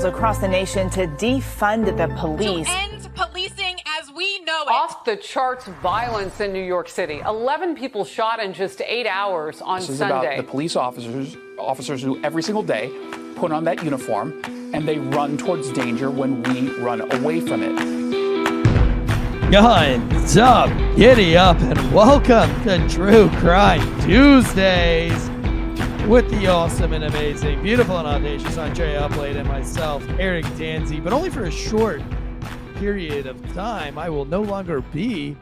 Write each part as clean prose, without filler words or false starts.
across the nation to defund the police. To end policing as we know it. Off the charts violence in New York City. 11 people shot in just 8 hours on This is Sunday. about the police officers who every single day put on that uniform and they run towards danger when we run away from it. Guns up, giddy up, and welcome to True Crime Tuesdays with the awesome and amazing, beautiful and audacious Andrea Uplate and myself, Eric Danzy, but only for a short period of time. I will no longer be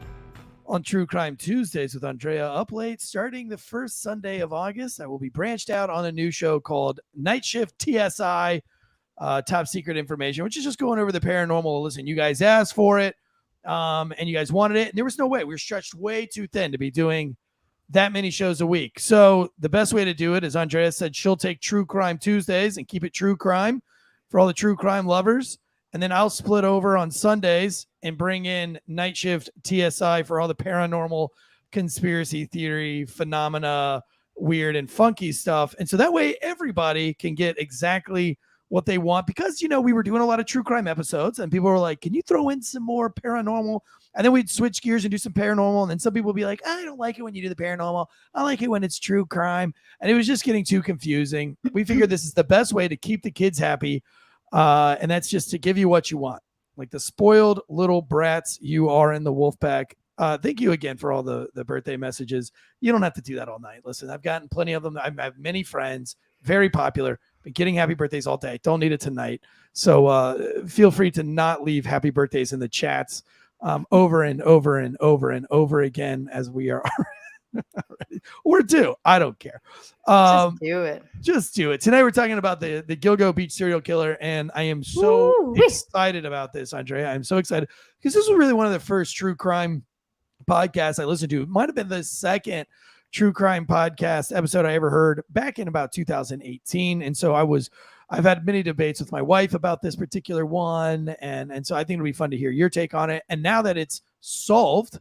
on True Crime Tuesdays with Andrea Uplate. Starting the first Sunday of August, I will be branched out on a new show called Night Shift TSI, Top Secret Information, which is just going over the paranormal. Listen, you guys asked for it. And you guys wanted it, and there was no way. We were stretched way too thin to be doing that many shows a week. So the best way to do it is Andrea said she'll take True Crime Tuesdays and keep it true crime for all the true crime lovers. And then I'll split over on Sundays and bring in Night Shift TSI for all the paranormal, conspiracy theory, phenomena, weird and funky stuff. And so that way everybody can get exactly what they want, because, you know, we were doing a lot of true crime episodes and people were like, can you throw in some more paranormal? And then we'd switch gears and do some paranormal. And then some people would be like, I don't like it when you do the paranormal. I like it when it's true crime. And it was just getting too confusing. We figured this is the best way to keep the kids happy. And that's just to give you what you want. Like the spoiled little brats you are in the wolf pack. Thank you again for all the birthday messages. You don't have to do that all night. Listen, I've gotten plenty of them. I have many friends, very popular, been getting happy birthdays all day. Don't need it tonight. So feel free to not leave happy birthdays in the chats over and over and over and over again as we are already. Or do. I don't care. Just do it. Just do it. Tonight we're talking about the Gilgo Beach serial killer, and I am so excited about this, Andrea. I'm so excited because this was really one of the first true crime podcasts I listened to. It might have been the second true crime podcast episode I ever heard back in about 2018. And so I've had many debates with my wife about this particular one. And so I think it'll be fun to hear your take on it. And now that it's solved,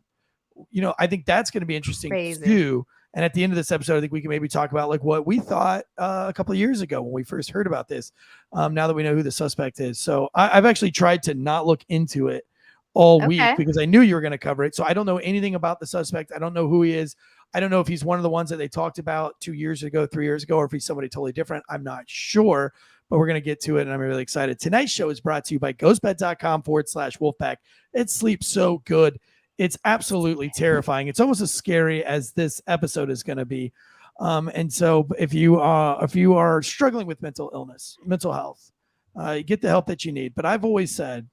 you know, I think that's going to be interesting too. And at the end of this episode, I think we can maybe talk about like what we thought a couple of years ago when we first heard about this, now that we know who the suspect is. So I've actually tried to not look into it all week because I knew you were going to cover it. So I don't know anything about the suspect. I don't know who he is. I don't know if he's one of the ones that they talked about 2 years ago, 3 years ago, or if he's somebody totally different. I'm not sure, but we're going to get to it, and I'm really excited. Tonight's show is brought to you by ghostbed.com/wolfpack. It sleeps so good. It's absolutely terrifying. It's almost as scary as this episode is going to be. And so if you are struggling with mental illness, mental health, get the help that you need. But I've always said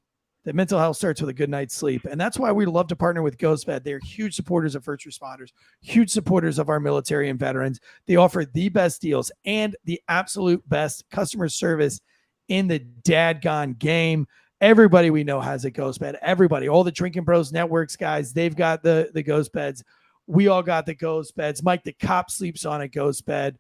that mental health starts with a good night's sleep. And that's why we love to partner with GhostBed. They're huge supporters of first responders, huge supporters of our military and veterans. They offer the best deals and the absolute best customer service in the dadgone game. Everybody we know has a GhostBed. Everybody, all the Drinking Bros networks guys, they've got the GhostBeds. We all got the GhostBeds. Mike the cop sleeps on a GhostBed.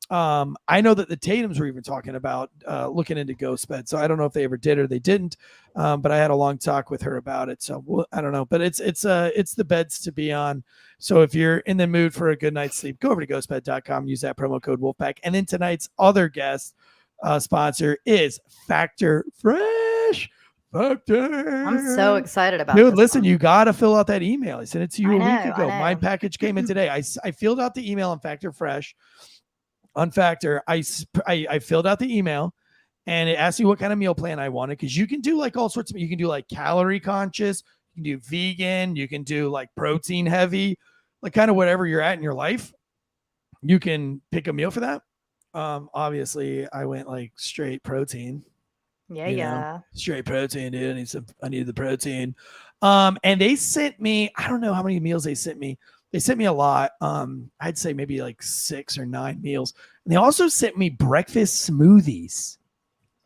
I know that the Tatums were even talking about looking into GhostBed. So I don't know if they ever did or they didn't. But I had a long talk with her about it. So I don't know. But it's the beds to be on. So if you're in the mood for a good night's sleep, go over to ghostbed.com, use that promo code Wolfpack. And then tonight's other guest sponsor is Factor Fresh. Factor. I'm so excited about Dude, this listen, one. You got to fill out that email. I sent it to you a week ago. I My know. package came in today. I filled out the email on Factor Fresh. On Factor, I filled out the email and it asked me what kind of meal plan I wanted, because you can do like all sorts of, you can do like calorie conscious, you can do vegan, you can do like protein heavy, like kind of whatever you're at in your life. You can pick a meal for that. Obviously I went like straight protein. Yeah. Straight protein, dude. I needed the protein. And they sent me, I don't know how many meals they sent me. They sent me a lot. I'd say maybe like 6 or 9 meals. And they also sent me breakfast smoothies.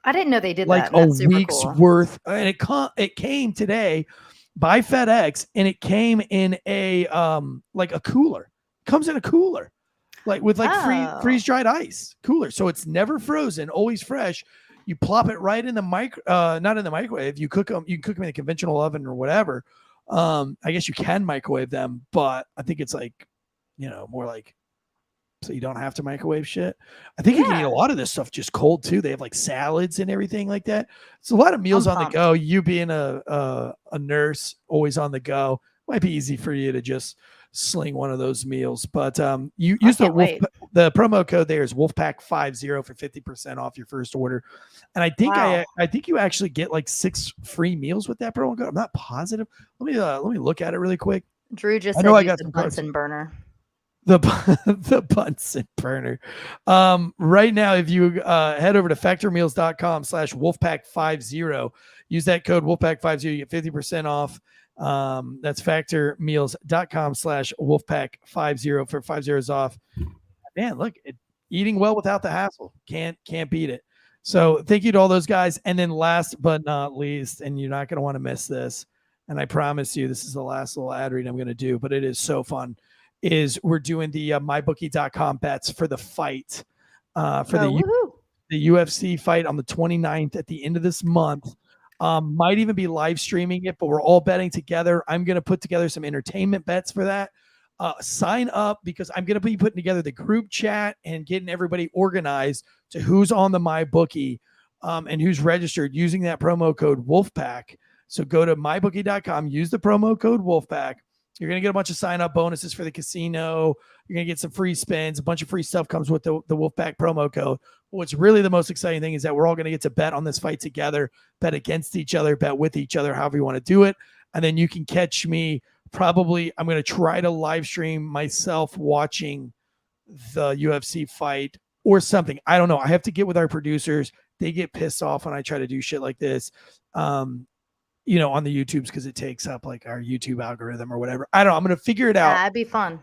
I didn't know they did like that. That's a super week's cool. worth. And it came today by FedEx, and it came in a like a cooler. It comes in a cooler, like with like freeze dried ice cooler. So it's never frozen, always fresh. You plop it right in the not in the microwave. You cook them. You can cook them in a conventional oven or whatever. I guess you can microwave them, but I think it's like, more like so you don't have to microwave shit. I think you can eat a lot of this stuff just cold too. They have like salads and everything like that. It's a lot of meals on the go. You being a nurse, always on the go, might be easy for you to just sling one of those meals. But you use the promo code there is Wolfpack50 for 50% off your first order. And I think I think you actually get like 6 free meals with that promo code. I'm not positive. Let me look at it really quick. Drew just said use the Bunsen burner. The Bunsen burner. Right now, if you head over to factormeals.com/Wolfpack50, use that code Wolfpack50, you get 50% off. That's factormeals.com/Wolfpack50 for 50s off. Man, look, eating well without the hassle. Can't beat it. So thank you to all those guys. And then last but not least, and you're not going to want to miss this, and I promise you this is the last little ad read I'm going to do, but it is so fun, is we're doing the mybookie.com bets for the fight for the UFC fight on the 29th at the end of this month. Might even be live streaming it, but we're all betting together. I'm going to put together some entertainment bets for that. Sign up because I'm going to be putting together the group chat and getting everybody organized to who's on the MyBookie and who's registered using that promo code Wolfpack. So go to mybookie.com, use the promo code Wolfpack. You're going to get a bunch of sign-up bonuses for the casino. You're going to get some free spins. A bunch of free stuff comes with the Wolfpack promo code. But what's really the most exciting thing is that we're all going to get to bet on this fight together, bet against each other, bet with each other, however you want to do it. And then you can catch me probably. I'm going to try to live stream myself watching the UFC fight or something. I don't know. I have to get with our producers. They get pissed off when I try to do shit like this. On the YouTubes because it takes up like our YouTube algorithm or whatever. I don't know. I'm going to figure it out. That'd be fun.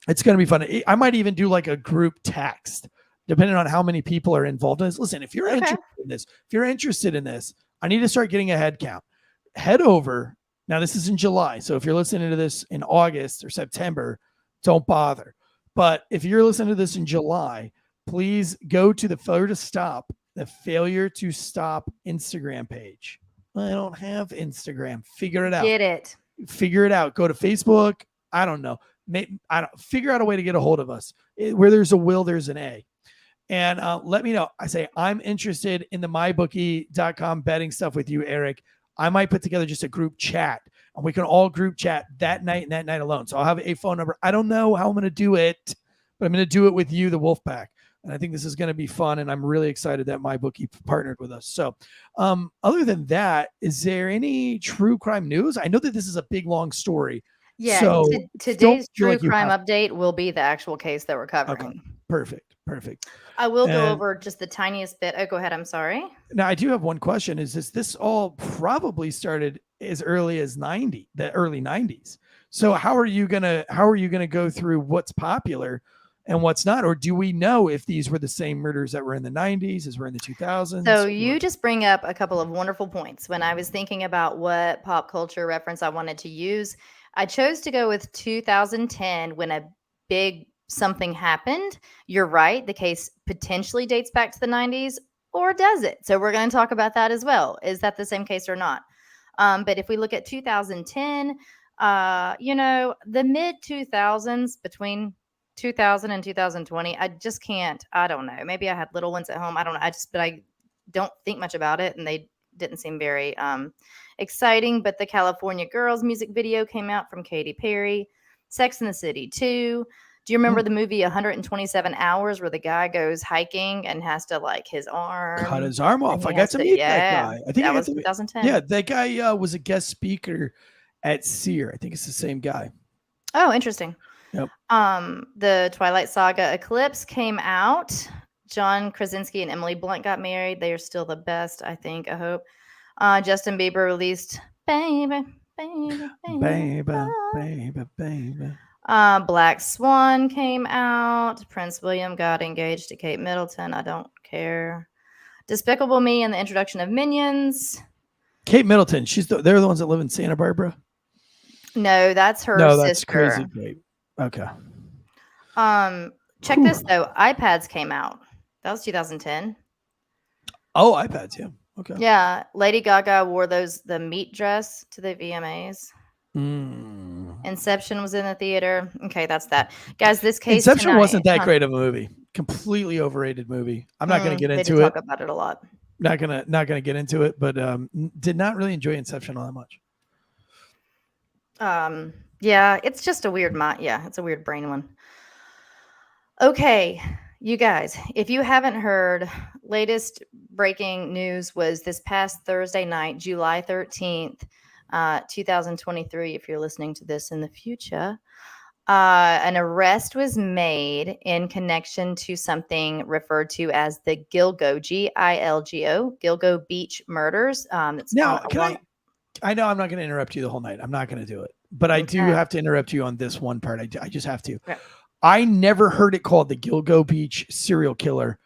It's going to be fun. I might even do like a group text depending on how many people are involved in this. Listen, if you're interested in this, I need to start getting a head count. Head over. Now this is in July. So if you're listening to this in August or September, don't bother. But if you're listening to this in July, please go to the Failure to Stop Instagram page. I don't have Instagram. Figure it out. Get it. Figure it out. Go to Facebook. I don't know. Figure out a way to get a hold of us. Where there's a will, there's an A. And let me know. I say I'm interested in the mybookie.com betting stuff with you, Eric. I might put together just a group chat, and we can all group chat that night and that night alone. So I'll have a phone number. I don't know how I'm going to do it, but I'm going to do it with you, the Wolfpack. And I think this is going to be fun, and I'm really excited that MyBookie partnered with us. So other than that, is there any true crime news? I know that this is a big, long story. Yeah, so today's true crime update will be the actual case that we're covering. Okay. Perfect. I will go over just the tiniest bit. Oh, go ahead. I'm sorry. Now, I do have one question. Is this all probably started as early as the early 90s? So how are you gonna go through what's popular and what's not? Or do we know if these were the same murders that were in the 90s as were in the 2000s? So you just bring up a couple of wonderful points. When I was thinking about what pop culture reference I wanted to use, I chose to go with 2010 when a big something happened. You're right. The case potentially dates back to the 90s, or does it? So we're going to talk about that as well. Is that the same case or not? But if we look at 2010, the mid 2000s, between 2000 and 2020, I just can't. I don't know. Maybe I had little ones at home. I don't know. But I don't think much about it, and they didn't seem very exciting. But the California Girls music video came out from Katy Perry. Sex and the City 2. Do you remember the movie 127 Hours where the guy goes hiking and has to cut his arm off? I got to meet that guy. I think that was 2010. Yeah, that guy was a guest speaker at SEER. I think it's the same guy. Oh, interesting. Yep. The Twilight Saga Eclipse came out. John Krasinski and Emily Blunt got married. They are still the best, I think. I hope. Justin Bieber released Baby. Black Swan came out. Prince William got engaged to Kate Middleton. I don't care. Despicable Me and the introduction of Minions. Kate Middleton. They're the ones that live in Santa Barbara. No, that's her sister. That's crazy. Kate. Okay. Check this though. iPads came out. That was 2010. Oh, iPads. Yeah. Okay. Yeah. Lady Gaga wore the meat dress to the VMAs. Inception was in the theater. Okay, that's that. Guys, this case Inception tonight, wasn't that great of a movie. Completely overrated movie. I'm not going to get they into do it. talk about it a lot. Not gonna get into it, but did not really enjoy Inception all that much. Yeah, it's just a weird it's a weird brain one. Okay, you guys, if you haven't heard, latest breaking news was this past Thursday night, July 13th, 2023, if you're listening to this in the future. An arrest was made in connection to something referred to as the Gilgo, Gilgo, Gilgo Beach murders. Now, I know I'm not going to interrupt you the whole night. I'm not going to do it, but I do have to interrupt you on this one part. I just have to. Okay. I never heard it called the Gilgo Beach serial killer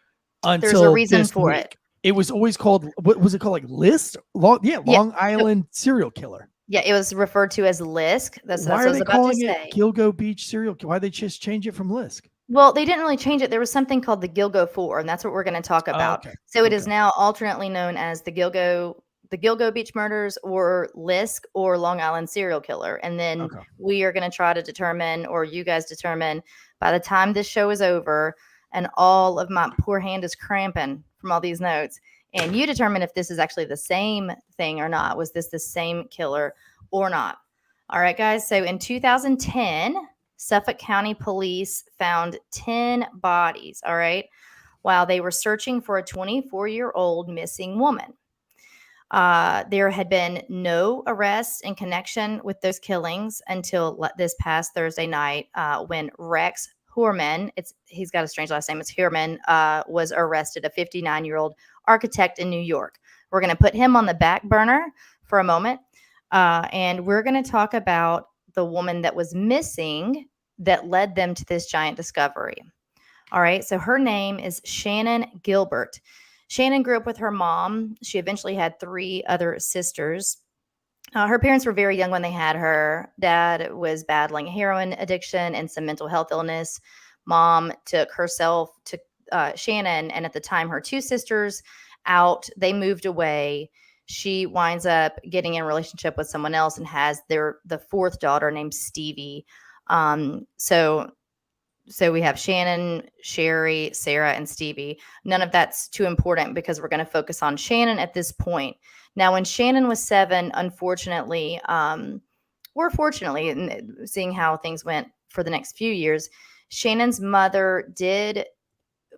until there's a reason for it. It was always called, what was it called? Like List? Long Island serial killer. Yeah, it was referred to as Lisk. That's why what I was about to say. It Gilgo Beach serial killer? Why they just change it from Lisk? Well, they didn't really change it. There was something called the Gilgo 4, and that's what we're going to talk about. Okay. So it is now alternately known as the Gilgo Beach murders, or Lisk, or Long Island serial killer. And then we are going to try to determine, or you guys determine, by the time this show is over, and all of my poor hand is cramping from all these notes, and you determine if this is actually the same thing or not. Was this the same killer or not? All right, guys. So in 2010, Suffolk County police found 10 bodies, all right, while they were searching for a 24-year-old missing woman. There had been no arrests in connection with those killings until this past Thursday night, when Rex Heuermann, he's got a strange last name, it's Heuermann, was arrested, a 59-year-old architect in New York. We're going to put him on the back burner for a moment, and we're going to talk about the woman that was missing that led them to this giant discovery. All right, so her name is Shannan Gilbert. Shannan grew up with her mom. She eventually had 3 other sisters. Her parents were very young when they had her. Dad was battling heroin addiction and some mental health illness. Mom took herself to Shannan, and at the time, her 2 sisters out. They moved away. She winds up getting in a relationship with someone else and has the 4th daughter named Stevie. So we have Shannan, Sherry, Sarah, and Stevie. None of that's too important because we're going to focus on Shannan at this point. Now, when Shannan was 7, unfortunately, or fortunately, seeing how things went for the next few years, Shannan's mother did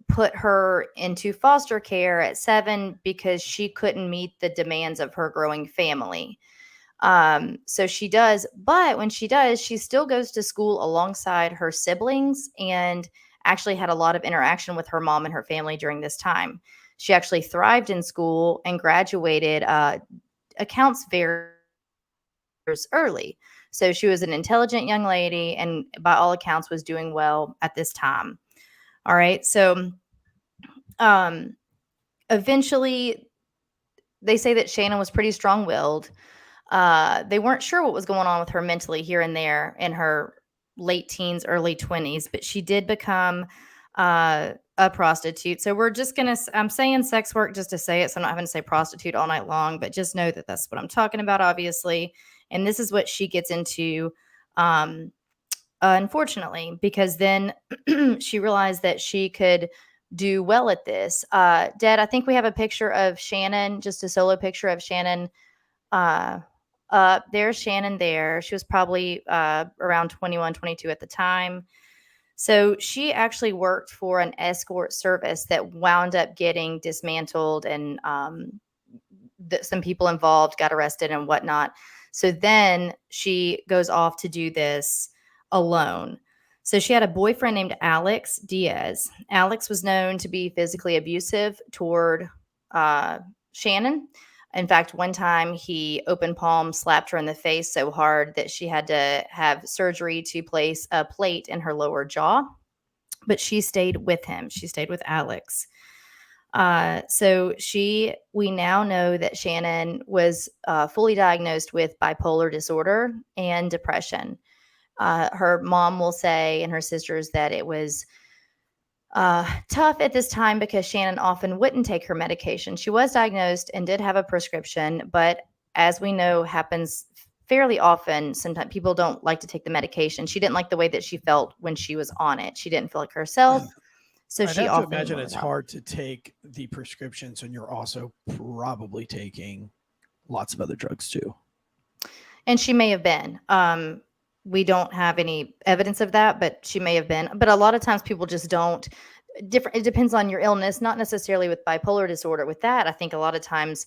put her into foster care at 7 because she couldn't meet the demands of her growing family. So she does, but when she does, she still goes to school alongside her siblings and actually had a lot of interaction with her mom and her family during this time. She actually thrived in school and graduated, accounts very early. So she was an intelligent young lady and by all accounts was doing well at this time. All right. So, eventually they say that Shannan was pretty strong-willed. They weren't sure what was going on with her mentally here and there in her late teens, early 20s, but she did become a prostitute. So we're just going to, I'm saying sex work just to say it, so I'm not having to say prostitute all night long, but just know that that's what I'm talking about, obviously. And this is what she gets into, unfortunately, because then she realized that she could do well at this. Dad, I think we have a picture of Shannan, just a solo picture of Shannan. There's Shannan there. She was probably around 21, 22 at the time. So she actually worked for an escort service that wound up getting dismantled, and some people involved got arrested and whatnot. So then she goes off to do this alone. So she had a boyfriend named Alex Diaz. Alex was known to be physically abusive toward Shannan. In fact, one time he open palm slapped her in the face so hard that she had to have surgery to place a plate in her lower jaw. But she stayed with him. She stayed with Alex. So we now know that Shannan was fully diagnosed with bipolar disorder and depression. Her mom will say, and her sisters, that it was tough at this time because Shannan often wouldn't take her medication. She was diagnosed and did have a prescription, but as we know, happens fairly often, sometimes people don't like to take the medication. She didn't like the way that she felt when she was on it. She didn't feel like herself. So I'd she have to often imagine wore it's it out. hard to take the prescriptions when you're also probably taking lots of other drugs too. And she may have been. We don't have any evidence of that, but she may have been. But a lot of times people just don't. It depends on your illness, not necessarily with bipolar disorder. With that, I think a lot of times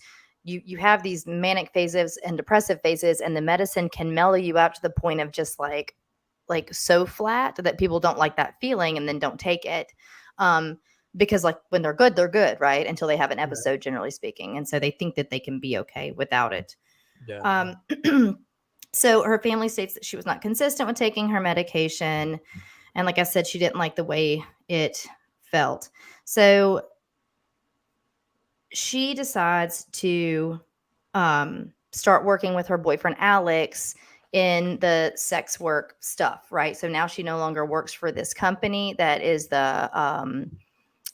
you have these manic phases and depressive phases, and the medicine can mellow you out to the point of just like so flat that people don't like that feeling and then don't take it. Because like when they're good, right? Until they have an episode, generally speaking. And so they think that they can be okay without it. Yeah. So her family states that she was not consistent with taking her medication. And like I said, she didn't like the way it felt. So she decides to start working with her boyfriend, Alex, in the sex work stuff, right? So now she no longer works for this company that is the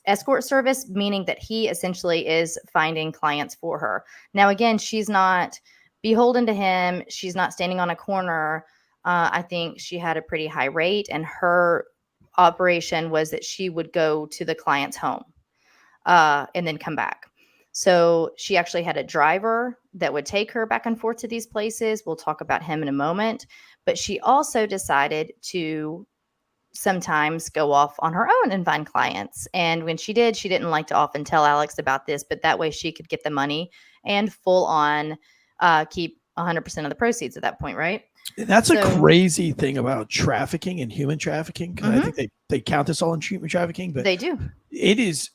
escort service, meaning that he essentially is finding clients for her. Now, again, she's not beholden to him. She's not standing on a corner. I think she had a pretty high rate, and her operation was that she would go to the client's home and then come back. So she actually had a driver that would take her back and forth to these places. We'll talk about him in a moment. But she also decided to sometimes go off on her own and find clients. And when she did, she didn't like to often tell Alex about this, but that way she could get the money and full on keep 100% of the proceeds at that point, right? That's a crazy thing about trafficking and human trafficking. Because I think they count this all in human trafficking, but they do. It is.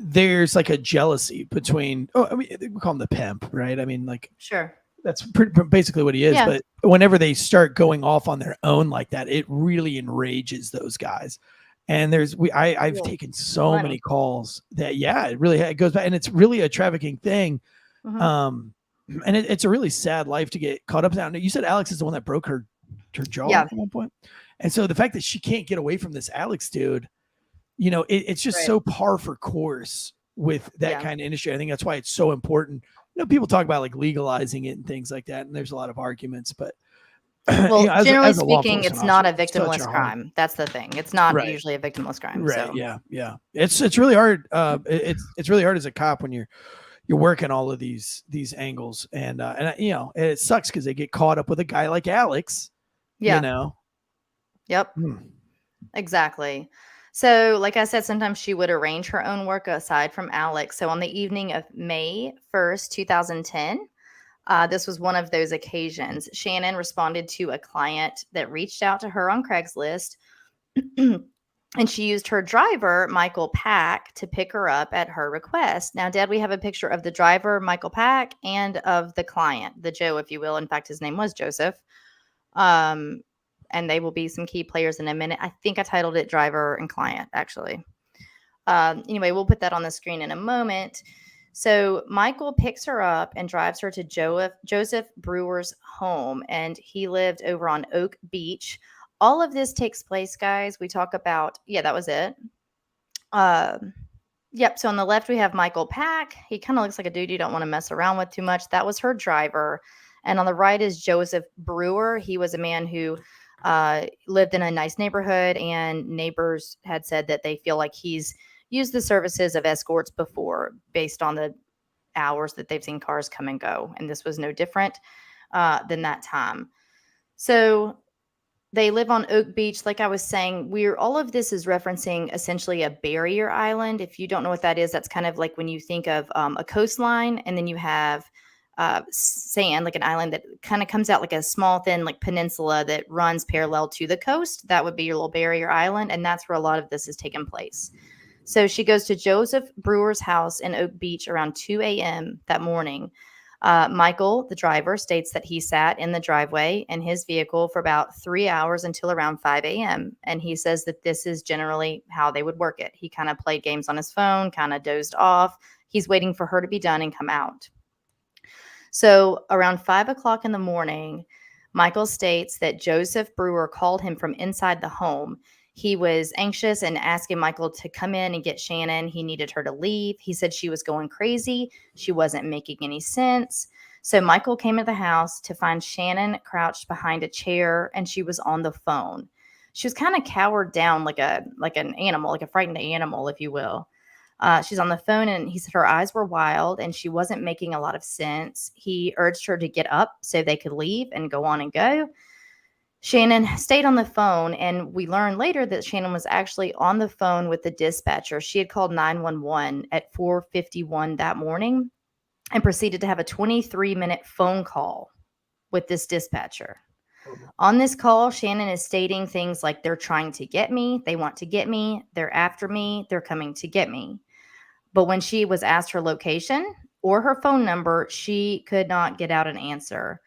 There's like a jealousy between. Oh, I mean, we call him the pimp, right? I mean, like, sure. That's basically what he is. Yeah. But whenever they start going off on their own like that, it really enrages those guys. And I've taken so many calls that, it goes back, and it's really a trafficking thing. And it's a really sad life to get caught up in. You said Alex is the one that broke her jaw at one point. And so the fact that she can't get away from this Alex dude, it's just so par for course with that kind of industry. I think that's why it's so important. People talk about like legalizing it and things like that, and there's a lot of arguments, but well, generally speaking, it's not a victimless crime. That's the thing. It's not usually a victimless crime. Right. So. Yeah. It's really hard. It's really hard as a cop when you're working all of these angles, and it sucks because they get caught up with a guy like Alex. Yeah. Yep. Exactly. So, like I said, sometimes she would arrange her own work aside from Alex. So on the evening of May 1st, 2010, this was one of those occasions. Shannan responded to a client that reached out to her on Craigslist, and she used her driver, Michael Pack, to pick her up at her request. Now, Dad, we have a picture of the driver, Michael Pack, and of the client, the Joe, if you will. In fact, his name was Joseph. And they will be some key players in a minute. I think I titled it Driver and Client, actually. Anyway, we'll put that on the screen in a moment. So Michael picks her up and drives her to Joseph Brewer's home, and he lived over on Oak Beach. All of this takes place, guys. We talk about, that was it. Yep. So on the left, we have Michael Pack. He kind of looks like a dude you don't want to mess around with too much. That was her driver. And on the right is Joseph Brewer. He was a man who lived in a nice neighborhood, and neighbors had said that they feel like he's used the services of escorts before based on the hours that they've seen cars come and go. And this was no different than that time. So they live on Oak Beach. Like I was saying, all of this is referencing essentially a barrier island. If you don't know what that is, that's kind of like when you think of a coastline, and then you have sand, like an island that kind of comes out like a small thin like peninsula that runs parallel to the coast. That would be your little barrier island, and that's where a lot of this is taking place. So she goes to Joseph Brewer's house in Oak Beach around 2 a.m. that morning. Michael, the driver, states that he sat in the driveway in his vehicle for about 3 hours until around 5 a.m. And he says that this is generally how they would work it. He kind of played games on his phone, kind of dozed off. He's waiting for her to be done and come out. So around 5 o'clock in the morning, Michael states that Joseph Brewer called him from inside the home. He was anxious and asking Michael to come in and get Shannan. He needed her to leave. He said she was going crazy. She wasn't making any sense. So Michael came into the house to find Shannan crouched behind a chair, and she was on the phone. She was kind of cowered down like an animal, like a frightened animal, if you will. She's on the phone, and he said her eyes were wild and she wasn't making a lot of sense. He urged her to get up so they could leave and go on and go. Shannan stayed on the phone, and we learned later that Shannan was actually on the phone with the dispatcher. She had called 911 at 4:51 that morning and proceeded to have a 23-minute phone call with this dispatcher. On this call, Shannan is stating things like, they're trying to get me, they want to get me, they're after me, they're coming to get me. But when she was asked her location or her phone number, she could not get out an answer.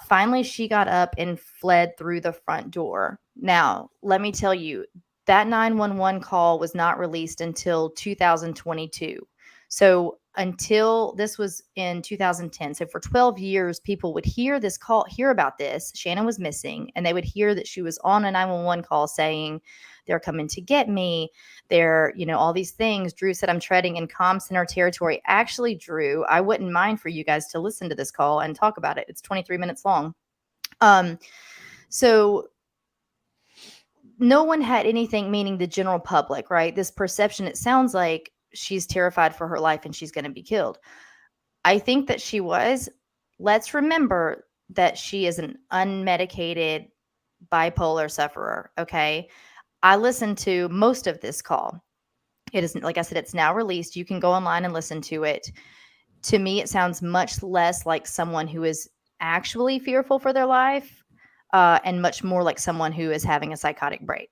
Finally, she got up and fled through the front door. Now, let me tell you, that 911 call was not released until 2022. So until this was in 2010. So for 12 years, people would hear this call, hear about this. Shannan was missing, and they would hear that she was on a 911 call saying, they're coming to get me. They're, all these things. Drew said, I'm treading in comm center territory. Actually, Drew, I wouldn't mind for you guys to listen to this call and talk about it. It's 23 minutes long. So no one had anything, meaning the general public, right? This perception, it sounds like she's terrified for her life and she's going to be killed. I think that she was. Let's remember that she is an unmedicated bipolar sufferer. Okay. I listened to most of this call. It isn't, like I said, it's now released. You can go online and listen to it. To me, it sounds much less like someone who is actually fearful for their life, and much more like someone who is having a psychotic break.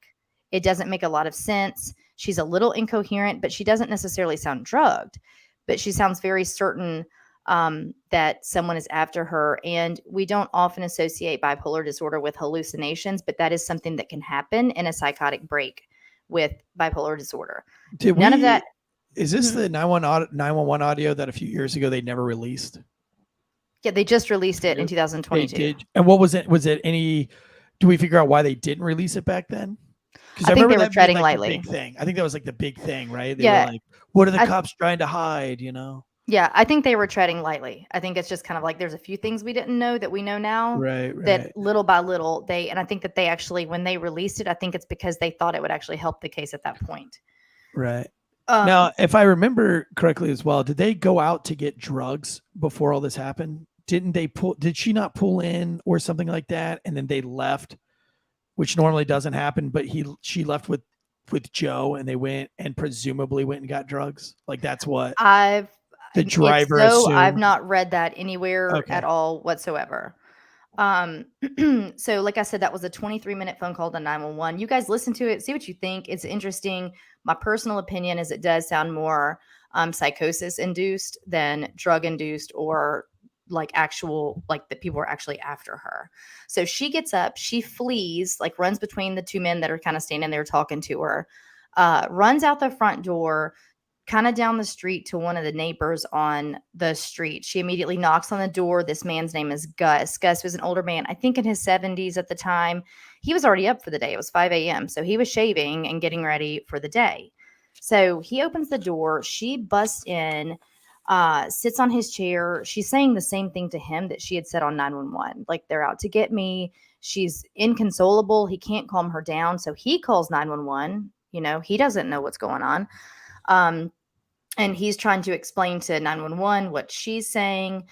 It doesn't make a lot of sense. She's a little incoherent, but she doesn't necessarily sound drugged, but she sounds very certain that someone is after her. And we don't often associate bipolar disorder with hallucinations, but that is something that can happen in a psychotic break with bipolar disorder. None of that. Is this the 911 audio that a few years ago they never released? Yeah, they just released it in 2022. They did. And what was it? Was it any? Do we figure out why they didn't release it back then? I think they were treading lightly. Big thing. I think that was like the big thing, right? They Yeah. were like, what are the cops trying to hide? Yeah, I think they were treading lightly. I think it's just kind of like there's a few things we didn't know that we know now. Right. That little by little and I think that they actually, when they released it, I think it's because they thought it would actually help the case at that point. Right. Now, if I remember correctly as well, did they go out to get drugs before all this happened? Did she not pull in or something like that? And then they left, which normally doesn't happen, but she left with Joe, and they went and presumably went and got drugs. Like that's what the driver assumed. I've not read that anywhere at all whatsoever. So like I said, that was a 23-minute phone call to 911. You guys listen to it, see what you think. It's interesting. My personal opinion is it does sound more psychosis induced than drug induced, or like that people are actually after her. So she gets up, she flees, like runs between the two men that are kind of standing there talking to her, runs out the front door, kind of down the street to one of the neighbors on the street. She immediately knocks on the door. This man's name is Gus. Gus was an older man, I think in his 70s at the time. He was already up for the day. It was 5 a.m. So he was shaving and getting ready for the day. So he opens the door. She busts in, sits on his chair. She's saying the same thing to him that she had said on 911. Like, they're out to get me. She's inconsolable. He can't calm her down. So he calls 911. He doesn't know what's going on. And he's trying to explain to 911 what she's saying.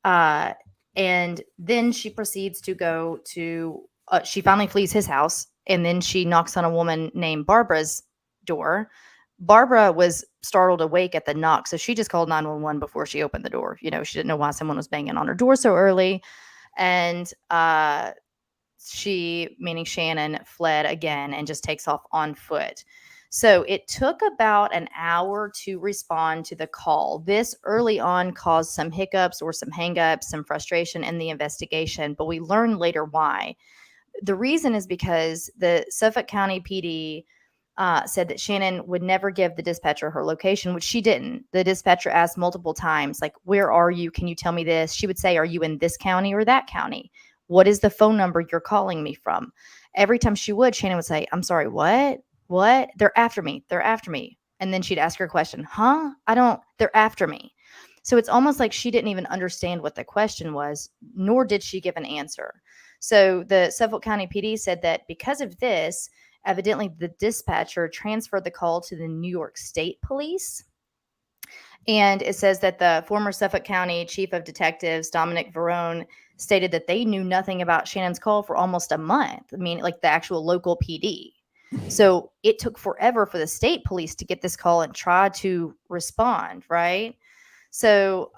And then she proceeds to go to, she finally flees his house. And then she knocks on a woman named Barbara's door. Barbara was startled awake at the knock. So she just called 911 before she opened the door. She didn't know why someone was banging on her door so early. And she, meaning Shannan, fled again and just takes off on foot. So it took about an hour to respond to the call. This early on caused some hiccups or some hangups, some frustration in the investigation, but we learned later why. The reason is because the Suffolk County PD said that Shannan would never give the dispatcher her location, which she didn't. The dispatcher asked multiple times, like, where are you? Can you tell me this? She would say, are you in this county or that county? What is the phone number you're calling me from? Every time she would, Shannan would say, I'm sorry, what? What? They're after me. They're after me. And then she'd ask her a question. They're after me. So it's almost like she didn't even understand what the question was, nor did she give an answer. So the Suffolk County PD said that because of this, evidently the dispatcher transferred the call to the New York State Police. And it says that the former Suffolk County Chief of Detectives, Dominic Verone, stated that they knew nothing about Shannan's call for almost a month. I mean, like the actual local PD. So it took forever for the state police to get this call and try to respond, right? So,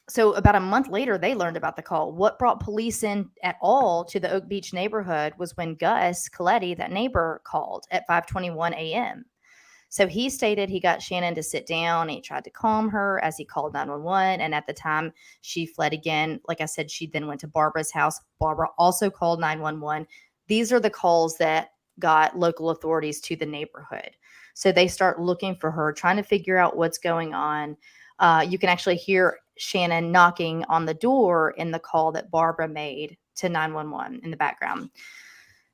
so about a month later, they learned about the call. What brought police in at all to the Oak Beach neighborhood was when Gus Coletti, that neighbor, called at 5:21 a.m. So he stated he got Shannan to sit down. He tried to calm her as he called 911. And at the time, she fled again. Like I said, she then went to Barbara's house. Barbara also called 911. These are the calls that got local authorities to the neighborhood. So they start looking for her, trying to figure out what's going on. You can actually hear Shannan knocking on the door in the call that Barbara made to 911 in the background.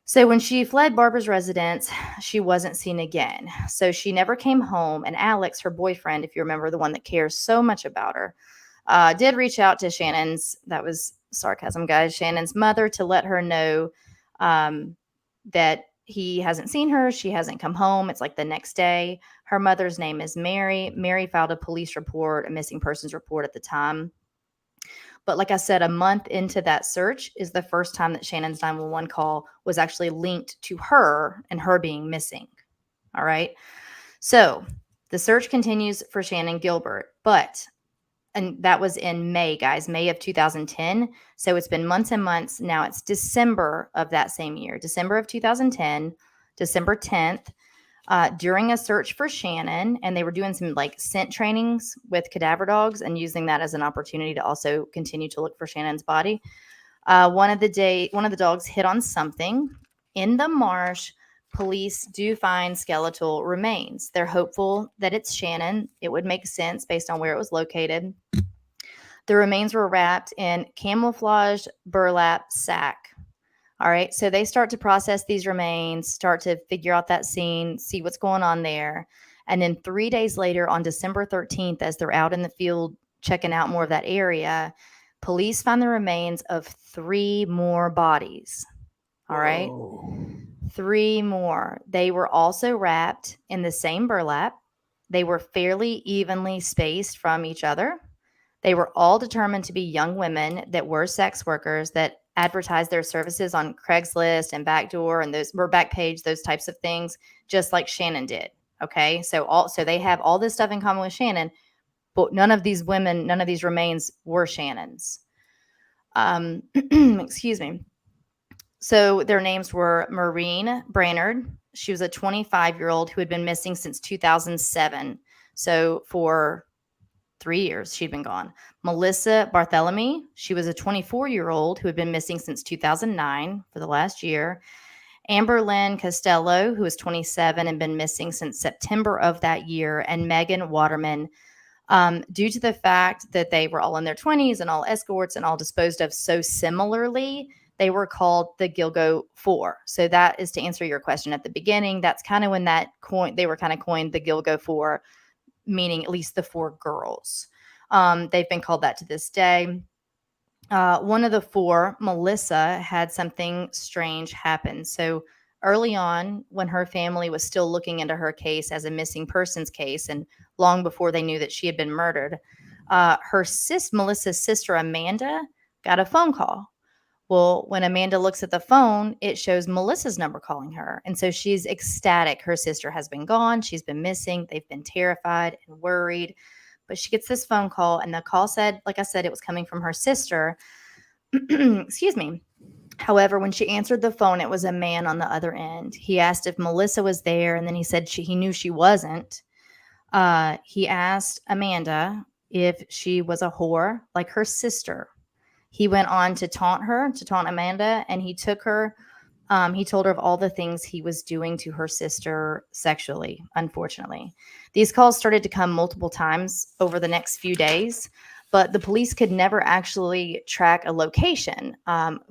So when she fled Barbara's residence, she wasn't seen again. So she never came home. And Alex, her boyfriend, if you remember, the one that cares so much about her, did reach out to Shannan's, that was sarcasm, guys, Shannan's mother, to let her know that he hasn't seen her. She hasn't come home. It's like the next day. Her mother's name is Mary. Mary filed a police report, a missing persons report at the time. But like I said, a month into that search is the first time that Shannan's 911 call was actually linked to her and her being missing. All right. So the search continues for Shannan Gilbert, and that was in May, guys, May of 2010. So it's been months and months. Now it's December of that same year, December of 2010, December 10th. During a search for Shannan, and they were doing some like scent trainings with cadaver dogs and using that as an opportunity to also continue to look for Shannan's body. One of the dogs hit on something in the marsh. Police do find skeletal remains. They're hopeful that it's Shannan. It would make sense based on where it was located. The remains were wrapped in camouflaged burlap sack. All right, so they start to process these remains, start to figure out that scene, see what's going on there. And then 3 days later, on December 13th, as they're out in the field checking out more of that area, police find the remains of 3 more bodies. All right, Whoa. 3 more. They were also wrapped in the same burlap. They were fairly evenly spaced from each other. They were all determined to be young women that were sex workers that advertised their services on Craigslist and Backdoor and those were Backpage, those types of things, just like Shannan did. Okay. So they have all this stuff in common with Shannan, but none of these remains were Shannan's. Excuse me. So their names were Maureen Brainerd. She was a 25-year-old who had been missing since 2007. So for 3 years, she'd been gone. Melissa Barthélemy, she was a 24-year-old who had been missing since 2009 for the last year. Amber Lynn Costello, who was 27 and been missing since September of that year. And Megan Waterman, due to the fact that they were all in their 20s and all escorts and all disposed of so similarly, they were called the Gilgo Four. So that is to answer your question at the beginning. That's kind of when they were kind of coined the Gilgo Four, meaning at least the 4 girls. They've been called that to this day. One of the 4, Melissa, had something strange happen. So early on, when her family was still looking into her case as a missing persons case, and long before they knew that she had been murdered, Melissa's sister, Amanda, got a phone call. Well, when Amanda looks at the phone, it shows Melissa's number calling her. And so she's ecstatic. Her sister has been gone. She's been missing. They've been terrified and worried. But she gets this phone call, and the call said, like I said, it was coming from her sister. Excuse me. However, when she answered the phone, it was a man on the other end. He asked if Melissa was there, and then he said he knew she wasn't. He asked Amanda if she was a whore like her sister. He went on to taunt Amanda, and he took her. He told her of all the things he was doing to her sister sexually, unfortunately. These calls started to come multiple times over the next few days, but the police could never actually track a location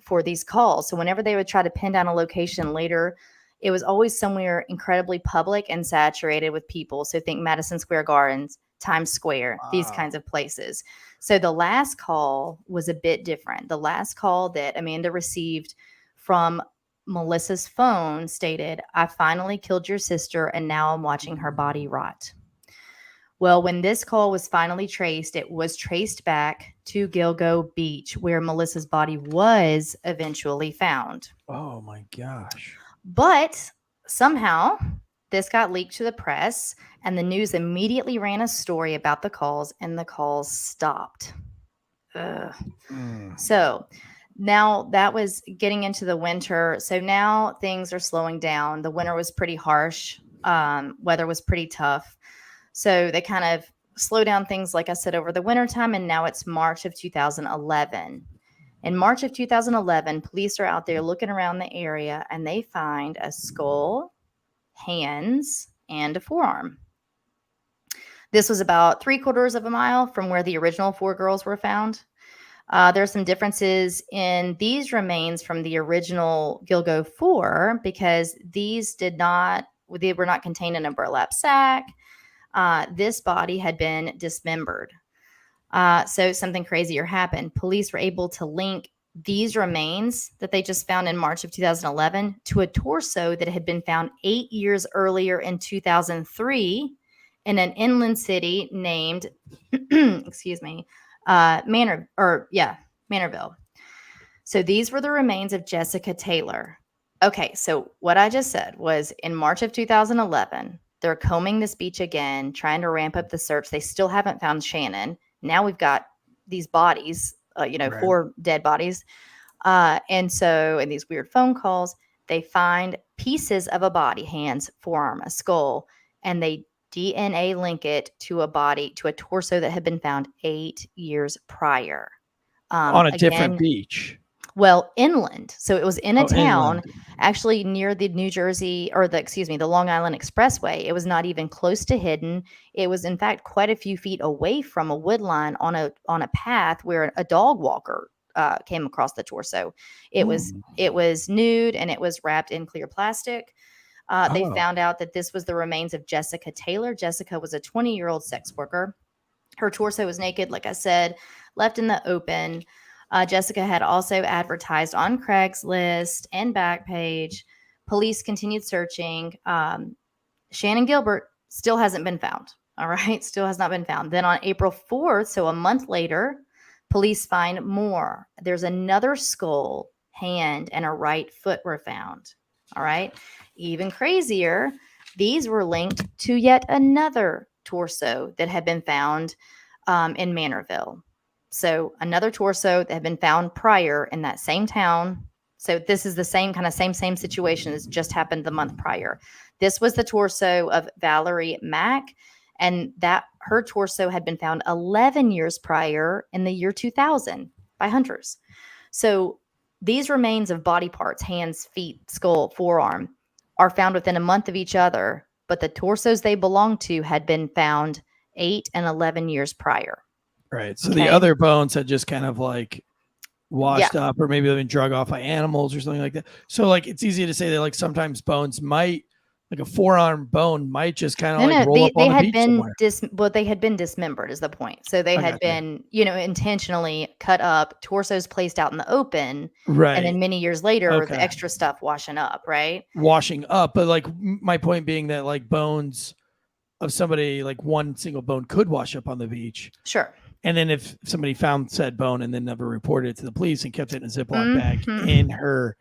for these calls. So whenever they would try to pin down a location later, it was always somewhere incredibly public and saturated with people. So think Madison Square Gardens, Times Square, these kinds of places. So the last call was a bit different. The last call that Amanda received from Melissa's phone stated, "I finally killed your sister and now I'm watching her body rot." Well, when this call was finally traced, it was traced back to Gilgo Beach, where Melissa's body was eventually found. Oh my gosh. But somehow this got leaked to the press, and the news immediately ran a story about the calls, and the calls stopped. So now that was getting into the winter. So now things are slowing down. The winter was pretty harsh. Weather was pretty tough. So they kind of slow down things, like I said, over the wintertime. And now it's March of 2011. In March of 2011, police are out there looking around the area, and they find a skull, hands, and a forearm. This was about 3/4 of a mile from where the original 4 girls were found. There are some differences in these remains from the original Gilgo 4 because they were not contained in a burlap sack. This body had been dismembered. So something crazier happened. Police were able to link these remains that they just found in March of 2011 to a torso that had been found 8 years earlier in 2003 in an inland city named, Manorville. So these were the remains of Jessica Taylor. Okay, so what I just said was in March of 2011, they're combing this beach again, trying to ramp up the search. They still haven't found Shannan. Now we've got these bodies, Right. 4 dead bodies. And these weird phone calls, they find pieces of a body, hands, forearm, a skull, and they DNA link it to a torso that had been found 8 years prior. On a different beach. Well, inland. So it was in a town, inland. actually near the the Long Island Expressway. It was not even close to hidden. It was in fact quite a few feet away from a wood line on a path where a dog walker came across the torso. It was nude and it was wrapped in clear plastic. They found out that this was the remains of Jessica Taylor. Jessica was a 20-year-old sex worker. Her torso was naked, like I said, left in the open. Jessica had also advertised on Craigslist and Backpage. Police continued searching. Shannan Gilbert still hasn't been found. All right, still has not been found. Then on April 4th, so a month later, police find more. There's another skull, hand, and a right foot were found. All right, even crazier, these were linked to yet another torso that had been found in Manorville. So another torso that had been found prior in that same town. So this is the same situation as just happened the month prior. This was the torso of Valerie Mack, and that her torso had been found 11 years prior in the year 2000 by hunters. So these remains of body parts, hands, feet, skull, forearm, are found within a month of each other, but the torsos they belong to had been found 8 and 11 years prior. Right. So the other bones had just kind of like washed up, or maybe they've been drug off by animals or something like that. So like it's easy to say that like sometimes bones might, like a forearm bone might just kind of roll up on the beach somewhere. They had been dismembered is the point. So they had been, intentionally cut up, torsos placed out in the open. Right. And then many years later, the extra stuff washing up, right? Washing up. But like my point being that like bones of somebody, like one single bone could wash up on the beach. Sure. And then if somebody found said bone and then never reported it to the police and kept it in a Ziploc bag in her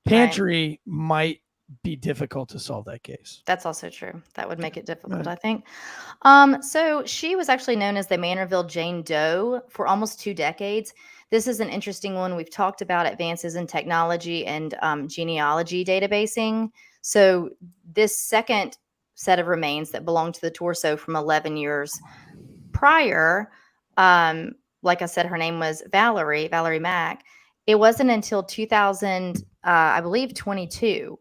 pantry, might be difficult to solve that case. That's also true. That would make it difficult, I think. So she was actually known as the Manorville Jane Doe for almost 2 decades. This is an interesting one. We've talked about advances in technology and genealogy databasing. So this second set of remains that belonged to the torso from 11 years prior, like I said, her name was Valerie Mack. It wasn't until 2000, I believe 22,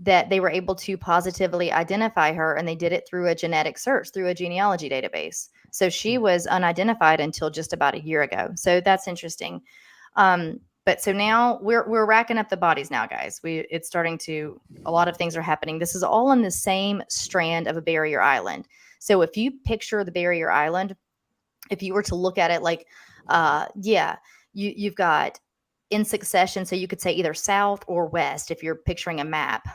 that they were able to positively identify her, and they did it through a genetic search, through a genealogy database. So she was unidentified until just about a year ago. So that's interesting. But so now we're racking up the bodies now, guys. A lot of things are happening. This is all in the same strand of a barrier island. So if you picture the barrier island, if you were to look at it like, you've got in succession. So you could say either south or west if you're picturing a map.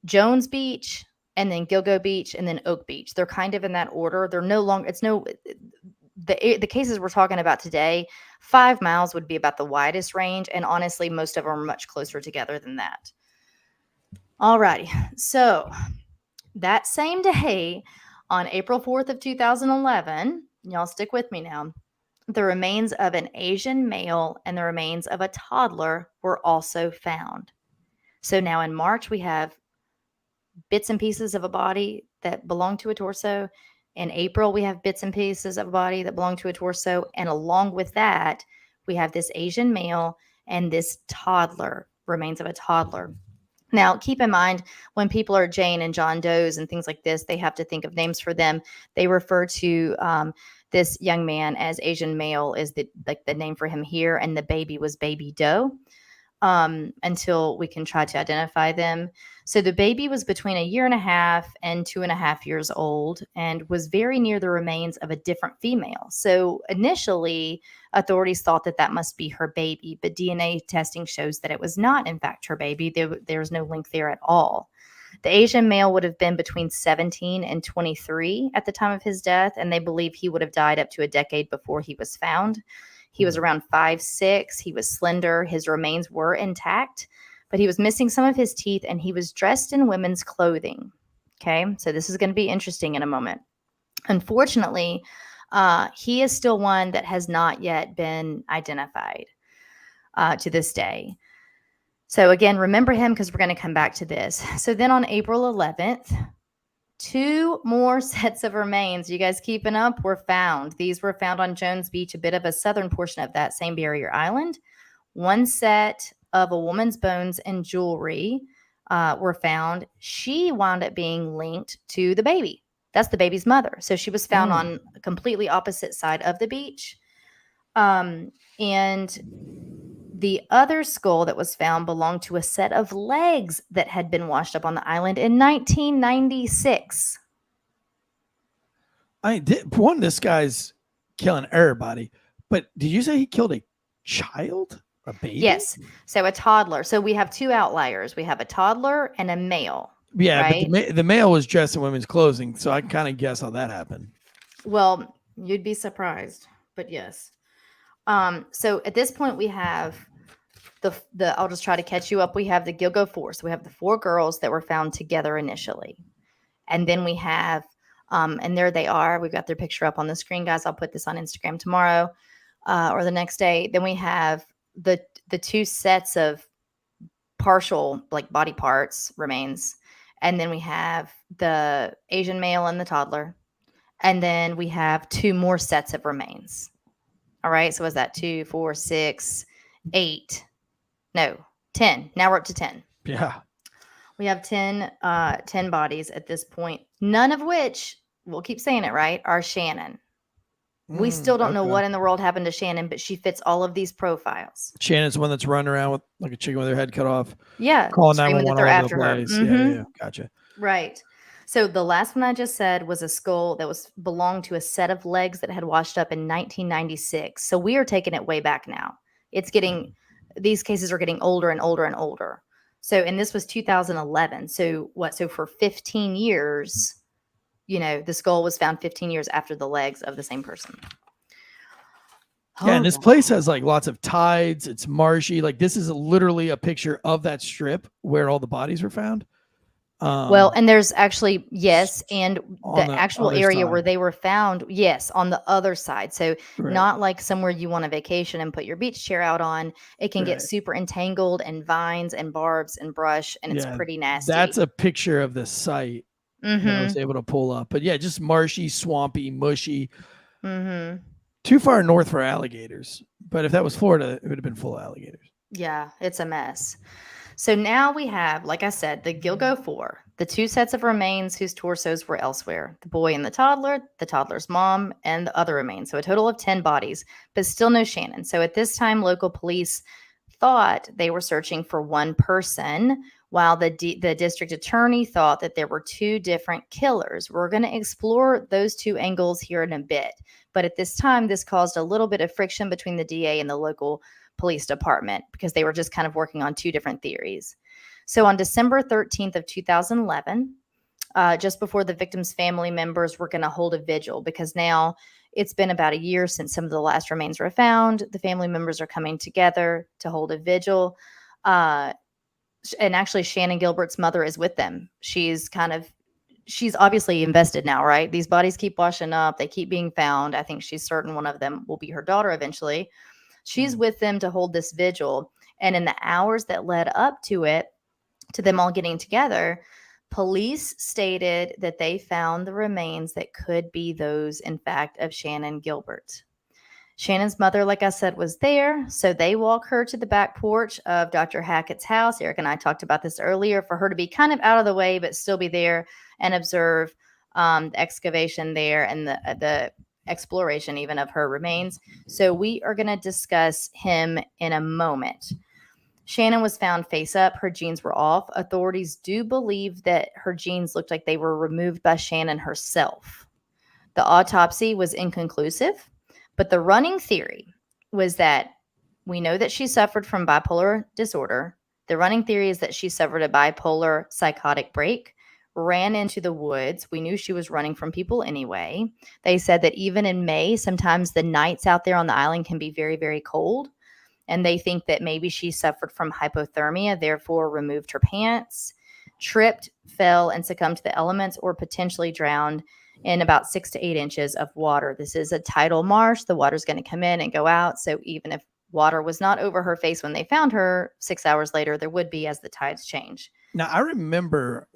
Jones Beach, and then Gilgo Beach, and then Oak Beach. They're kind of in that order. They're no longer, the cases we're talking about today, 5 miles would be about the widest range. And honestly, most of them are much closer together than that. All righty. So that same day, on April 4th of 2011, y'all stick with me now, the remains of an Asian male and the remains of a toddler were also found. So now in March, we have bits and pieces of a body that belong to a torso. In April, we have bits and pieces of a body that belong to a torso. And along with that, we have this Asian male and this toddler, remains of a toddler. Now, keep in mind, when people are Jane and John Does and things like this, they have to think of names for them. They refer to this young man as Asian male is the name for him here, and the baby was Baby Doe. Until we can try to identify them. So the baby was between 1.5 years and 2.5 years old and was very near the remains of a different female. So initially, authorities thought that must be her baby, but DNA testing shows that it was not, in fact, her baby. There's no link there at all. The Asian male would have been between 17 and 23 at the time of his death, and they believe he would have died up to a decade before he was found. He was around 5'6". He was slender. His remains were intact, but he was missing some of his teeth, and he was dressed in women's clothing. Okay, so this is going to be interesting in a moment. Unfortunately, he is still one that has not yet been identified to this day. So again, remember him because we're going to come back to this. So then on April 11th, 2 more sets of remains, you guys keeping up, were found. These were found on Jones Beach, a bit of a southern portion of that same barrier island. 1 set of a woman's bones and jewelry were found. She wound up being linked to the baby. That's the baby's mother. So she was found on a completely opposite side of the beach. And the other skull that was found belonged to a set of legs that had been washed up on the island in 1996. This guy's killing everybody, but did you say he killed a child? A baby? Yes. So a toddler. So we have 2 outliers. We have a toddler and a male. Yeah, right? But the male was dressed in women's clothing, so I can kind of guess how that happened. Well, you'd be surprised, but yes. So at this point, we have the I'll just try to catch you up. We have the Gilgo 4. So we have the 4 girls that were found together initially. And then we have, and there they are. We've got their picture up on the screen, guys. I'll put this on Instagram tomorrow or the next day. Then we have the 2 sets of partial body parts remains. And then we have the Asian male and the toddler. And then we have 2 more sets of remains. All right. So was that 2, 4, 6, 8? No, 10. Now we're up to 10. Yeah. We have 10 bodies at this point, none of which, we'll keep saying it right, are Shannan. We still don't know what in the world happened to Shannan, but she fits all of these profiles. Shannon's the one that's running around with like a chicken with her head cut off. Yeah. Calling screaming 911 that they're all over the after her. place. Mhm. Yeah. Gotcha. Right. So the last one I just said was a skull that belonged to a set of legs that had washed up in 1996. So we are taking it way back now. These cases are getting older and older and older. So, and this was 2011. So for 15 years, the skull was found 15 years after the legs of the same person. Yeah, and this place has lots of tides. It's marshy. This is literally a picture of that strip where all the bodies were found. And there's actually, yes, and the actual area side where they were found, yes, on the other side. So Right. not like somewhere you want a vacation and put your beach chair out on. It can get Right. super entangled and vines and barbs and brush, and it's Yeah, pretty nasty. That's a picture of the site that I was able to pull up. But yeah, just marshy, swampy, mushy. Too far north for alligators. But if that was Florida, it would have been full of alligators. Yeah, it's a mess. So now we have, like I said, the Gilgo 4, the 2 sets of remains whose torsos were elsewhere, the boy and the toddler's mom, and the other remains. So a total of 10 bodies, but still no Shannan. So at this time, local police thought they were searching for one person, while the district attorney thought that there were two different killers. We're going to explore those two angles here in a bit. But at this time, this caused a little bit of friction between the DA and the local police department because they were just kind of working on two different theories. So on December 13th of 2011, just before the victim's family members were going to hold a vigil, because now it's been about a year since some of the last remains were found. The family members are coming together to hold a vigil. And actually, Shannan Gilbert's mother is with them. She's obviously invested now, right? These bodies keep washing up. They keep being found. I think she's certain one of them will be her daughter eventually. She's with them to hold this vigil. And in the hours that led up to it, to them all getting together, police stated that they found the remains that could be those, in fact, of Shannan Gilbert. Shannan's mother, like I said, was there. So they walk her to the back porch of Dr. Hackett's house. Eric and I talked about this earlier, for her to be kind of out of the way, but still be there and observe the excavation there and the exploration even of her remains. So we are going to discuss him in a moment. Shannan was found face up. Her jeans were off. Authorities do believe that her jeans looked like they were removed by Shannan herself. The autopsy was inconclusive, but the running theory was that we know that she suffered from bipolar disorder. The running theory is that she suffered a bipolar psychotic break, ran into the woods. We knew she was running from people anyway. They said that even in May, sometimes the nights out there on the island can be very, very cold. And they think that maybe she suffered from hypothermia, therefore removed her pants, tripped, fell, and succumbed to the elements, or potentially drowned in about 6 to 8 inches of water. This is a tidal marsh. The water's going to come in and go out. So even if water was not over her face when they found her, 6 hours later, there would be as the tides change. Now, I remember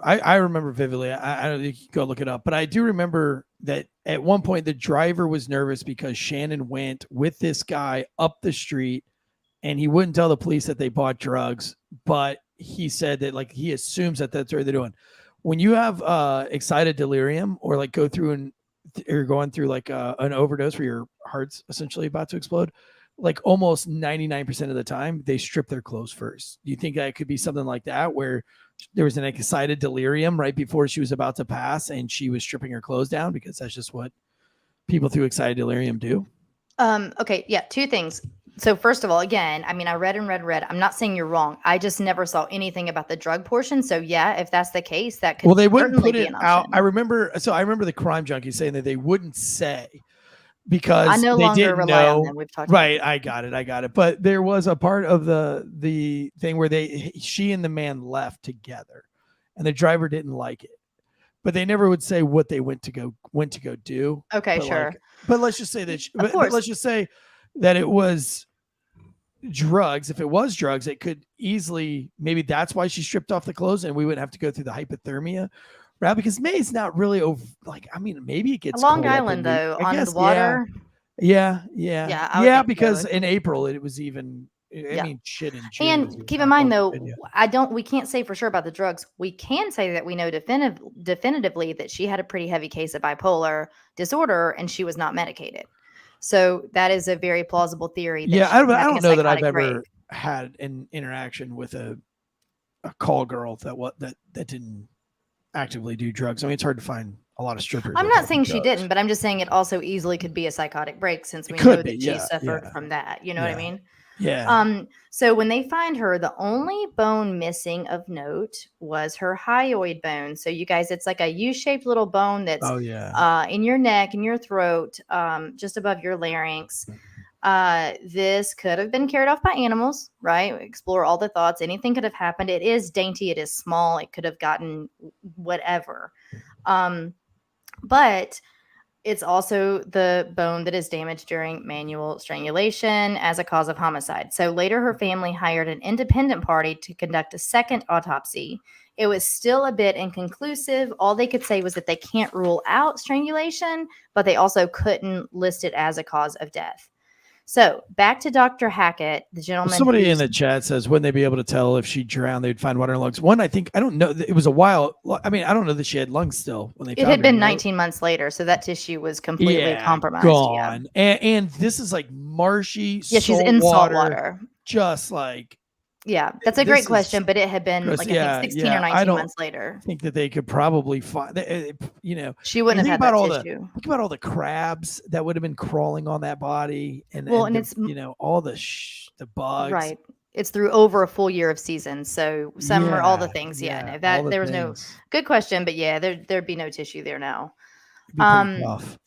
vividly, I don't think you can go look it up, but I do remember that at one point the driver was nervous because Shannan went with this guy up the street and he wouldn't tell the police that they bought drugs, but he said that like he assumes that that's what they're doing. When you have excited delirium or like go through you're going through like an overdose where your heart's essentially about to explode, like almost 99% of the time they strip their clothes first. Do you think that it could be something like that where there was an excited delirium right before she was about to pass and she was stripping her clothes down because that's just what people through excited delirium do? Okay. Yeah. Two things. So first of all, again, I mean, I read. I'm not saying you're wrong. I just never saw anything about the drug portion. So yeah, if that's the case, that could they wouldn't put it out. I remember the Crime Junkie saying that they wouldn't say because I no they longer didn't rely know. on them. We've talked Right. I got it. But there was a part of the thing where she and the man left together and the driver didn't like it, but they never would say what they went to go do. Okay. But sure. but let's just say that, but let's just say that it was drugs. If it was drugs, it could easily, maybe that's why she stripped off the clothes and we wouldn't have to go through the hypothermia, right? Because May's not really maybe it gets Long Island though, on the water. Yeah. Because in April it was even, I mean, shit in June. And keep in mind though, we can't say for sure about the drugs. We can say that we know definitively that she had a pretty heavy case of bipolar disorder and she was not medicated. So that is a very plausible theory. I don't know that I've ever had an interaction with a call girl that didn't actively do drugs. I mean, it's hard to find a lot of strippers. I'm not saying she didn't, but I'm just saying it also easily could be a psychotic break since we know that she suffered from that. You know what I mean? Yeah. So when they find her, the only bone missing of note was her hyoid bone. So you guys, it's like a U-shaped little bone that's in your neck, in your throat, just above your larynx. This could have been carried off by animals, right? Explore all the thoughts. Anything could have happened. It is dainty. It is small. It could have gotten whatever. But it's also the bone that is damaged during manual strangulation as a cause of homicide. So later her family hired an independent party to conduct a second autopsy. It was still a bit inconclusive. All they could say was that they can't rule out strangulation, but they also couldn't list it as a cause of death. So back to Dr. Hackett, the gentleman. Somebody in the chat says, wouldn't they be able to tell if she drowned? They'd find water in her lungs. I don't know. It was a while. I mean, I don't know that she had lungs still when they found her. It had been 19 months later, so that tissue was completely compromised. Gone. Yeah. And this is like marshy. Yeah, she's in salt water. Just like Yeah, that's a great question, but it had been like I think 16 or 19 months later. I think that they could probably find, she wouldn't have had that tissue. Think about all the crabs that would have been crawling on that body, and it's all the bugs. Right. It's through over a full year of seasons, so some are all the things. No, that there was no good question, but there'd be no tissue there now. Tough.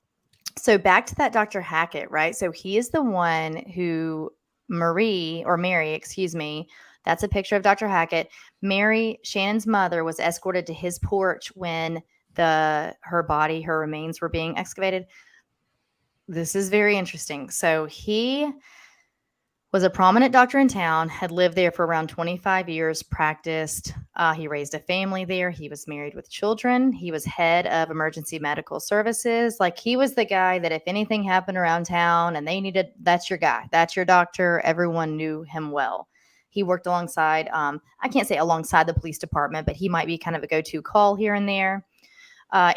So back to that Dr. Hackett, right? So he is the one who Mary, excuse me. That's a picture of Dr. Hackett. Mary, Shannan's mother, was escorted to his porch when her remains were being excavated. This is very interesting. So he was a prominent doctor in town, had lived there for around 25 years, practiced. He raised a family there. He was married with children. He was head of emergency medical services. Like, he was the guy that if anything happened around town and they needed, that's your guy. That's your doctor. Everyone knew him well. He worked alongside, I can't say alongside the police department, but he might be kind of a go-to call here and there.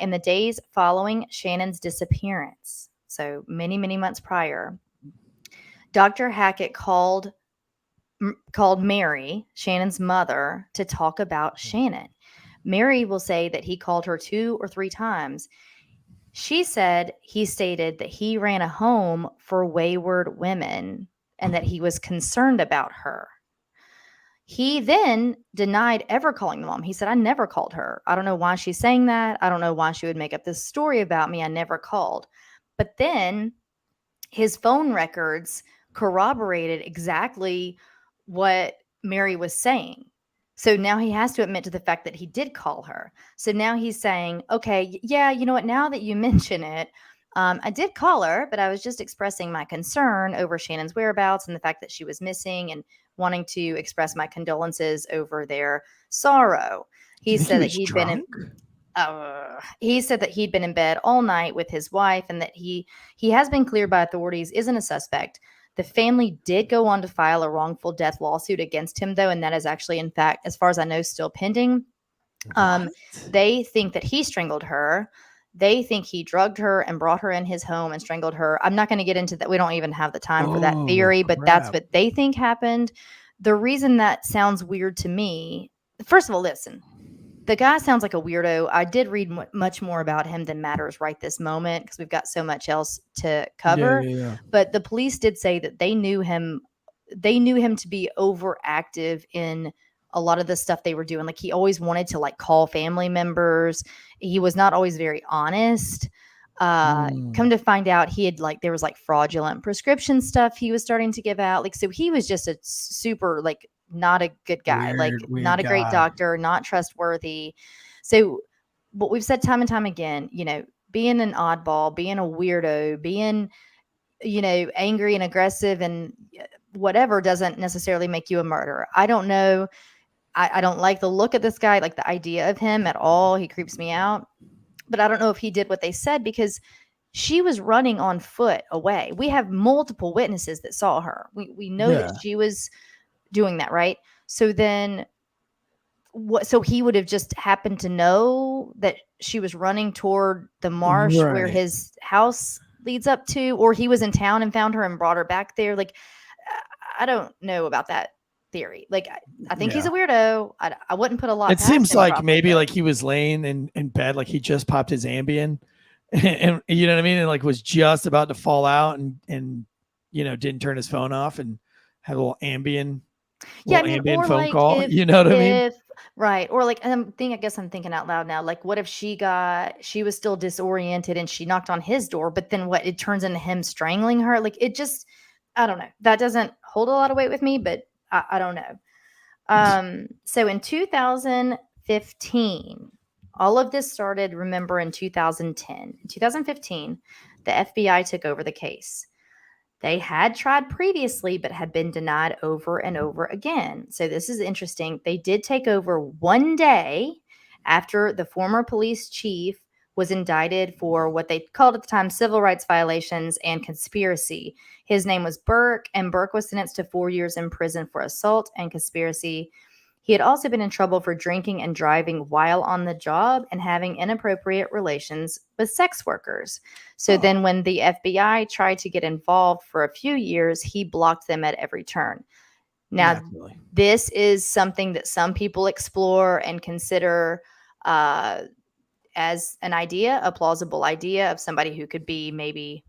In the days following Shannan's disappearance, so many, many months prior, Dr. Hackett called Mary, Shannan's mother, to talk about Shannan. Mary will say that he called her 2 or 3 times. She said he stated that he ran a home for wayward women and that he was concerned about her. He then denied ever calling the mom. He said, I never called her. I don't know why she's saying that. I don't know why she would make up this story about me. I never called. But then his phone records corroborated exactly what Mary was saying. So now he has to admit to the fact that he did call her. So now he's saying, okay, yeah, you know what? Now that you mention it, I did call her, but I was just expressing my concern over Shannan's whereabouts and the fact that she was missing and wanting to express my condolences over their sorrow. He said that he'd been in bed all night with his wife and that he has been cleared by authorities, isn't a suspect. The family did go on to file a wrongful death lawsuit against him, though, and that is actually, in fact, as far as I know, still pending. They think that he strangled her. They think he drugged her and brought her in his home and strangled her. I'm not going to get into that. We don't even have the time for that theory, but that's what they think happened. The reason that sounds weird to me, first of all, listen, the guy sounds like a weirdo. I did read much more about him than matters right this moment because we've got so much else to cover. But the police did say that they knew him to be overactive in a lot of the stuff they were doing. Like, he always wanted to call family members. He was not always very honest. Come to find out, he had there was fraudulent prescription stuff he was starting to give out. So he was just a super not a good guy, not a great doctor, not trustworthy. So what we've said time and time again, being an oddball, being a weirdo, being, angry and aggressive and whatever doesn't necessarily make you a murderer. I don't know. I don't like the look of this guy, the idea of him at all. He creeps me out. But I don't know if he did what they said because she was running on foot away. We have multiple witnesses that saw her. We know that she was doing that, right? So then so he would have just happened to know that she was running toward the marsh where his house leads up to, or he was in town and found her and brought her back there. I don't know about that theory. I think he's a weirdo. I wouldn't put a lot. It seems like maybe he was laying in bed, he just popped his Ambien, and you know what I mean, and was just about to fall out, and didn't turn his phone off and had a little Ambien. Ambien phone call. You know what I mean? Right. Or I guess I'm thinking out loud now. What if she was still disoriented and she knocked on his door, but then it turns into him strangling her? It just, I don't know. That doesn't hold a lot of weight with me, but I don't know. So in 2015, all of this started, remember, in 2010. In 2015, the FBI took over the case. They had tried previously, but had been denied over and over again. So this is interesting. They did take over one day after the former police chief was indicted for what they called at the time civil rights violations and conspiracy. His name was Burke, and Burke was sentenced to 4 years in prison for assault and conspiracy. He had also been in trouble for drinking and driving while on the job and having inappropriate relations with sex workers. So then when the FBI tried to get involved for a few years, he blocked them at every turn. Now, Naturally. this is something that some people explore and consider as an idea, a plausible idea of somebody who could be maybe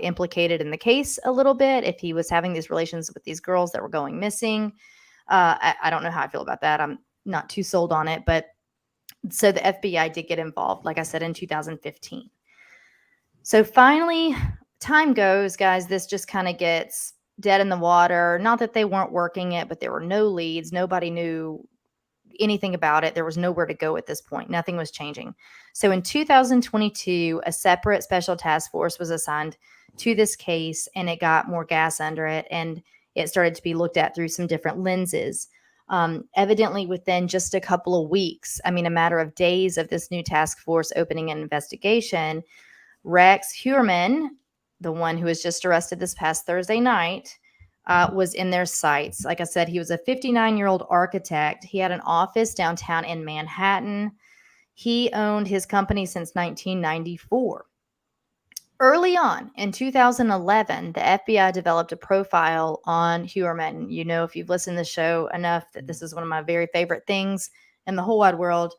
implicated in the case a little bit if he was having these relations with these girls that were going missing. I don't know how I feel about that. I'm not too sold on it. But so the FBI did get involved, like I said, in 2015. So finally, time goes, guys. This just kind of gets dead in the water. Not that they weren't working it, but there were no leads. Nobody knew anything about it. There was nowhere to go at this point. Nothing was changing. So in 2022, a separate special task force was assigned to this case, and it got more gas under it, and it started to be looked at through some different lenses. Evidently, within just a couple of weeks, a matter of days of this new task force opening an investigation, Rex Heuermann, the one who was just arrested this past Thursday night, was in their sights. Like I said, he was a 59-year-old architect. He had an office downtown in Manhattan. He owned his company since 1994. Early on in 2011, the FBI developed a profile on Heuermann. You know, if you've listened to the show enough, that this is one of my very favorite things in the whole wide world.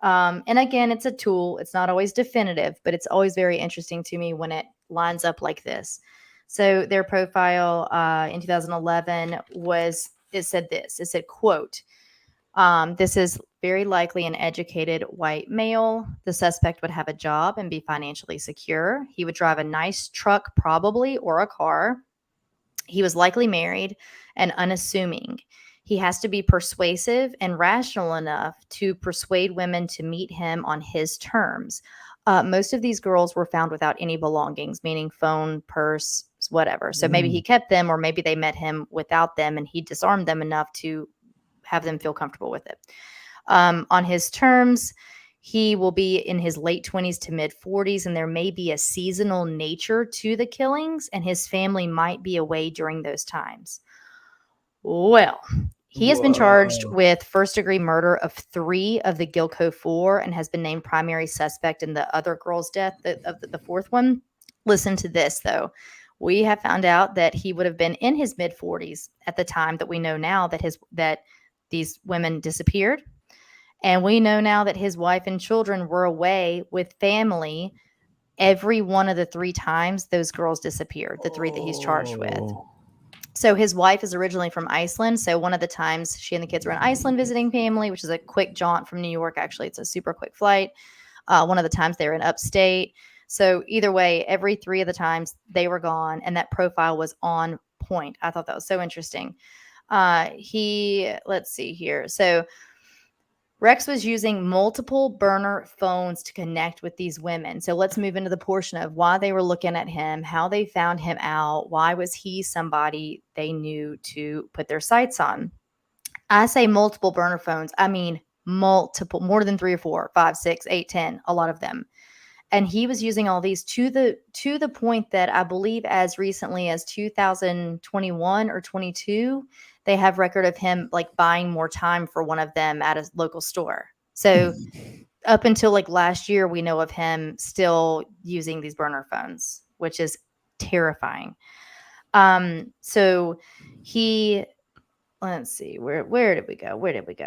And again, it's a tool. It's not always definitive, but it's always very interesting to me when it lines up like this. So their profile in 2011 said this. It said, quote, this is very likely an educated white male. The suspect would have a job and be financially secure. He would drive a nice truck, probably, or a car. He was likely married and unassuming. He has to be persuasive and rational enough to persuade women to meet him on his terms. Most of these girls were found without any belongings, meaning phone, purse, whatever. So maybe he kept them, or maybe they met him without them and he disarmed them enough to have them feel comfortable with it. On his terms, he will be in his late 20s to mid 40s, and there may be a seasonal nature to the killings, and his family might be away during those times. Well, he has been charged with first-degree murder of 3 of the Gilgo 4 and has been named primary suspect in the other girl's death of the 4th one. Listen to this, though. We have found out that he would have been in his mid-40s at the time that we know now that these women disappeared. And we know now that his wife and children were away with family every one of the 3 times those girls disappeared, the 3 that he's charged with. So his wife is originally from Iceland. So one of the times she and the kids were in Iceland visiting family, which is a quick jaunt from New York. Actually, it's a super quick flight. One of the times they were in upstate. So either way, every 3 of the times they were gone, and that profile was on point. I thought that was so interesting. Let's see here. So Rex was using multiple burner phones to connect with these women. So let's move into the portion of why they were looking at him, how they found him out, why was he somebody they knew to put their sights on. I say multiple burner phones. I mean multiple, more than 3 or 4, 5, 6, 8, 10, a lot of them. And he was using all these to the point that I believe as recently as 2021 or 22, they have record of him like buying more time for one of them at a local store. So up until like last year, we know of him still using these burner phones, which is terrifying. So let's see, where did we go?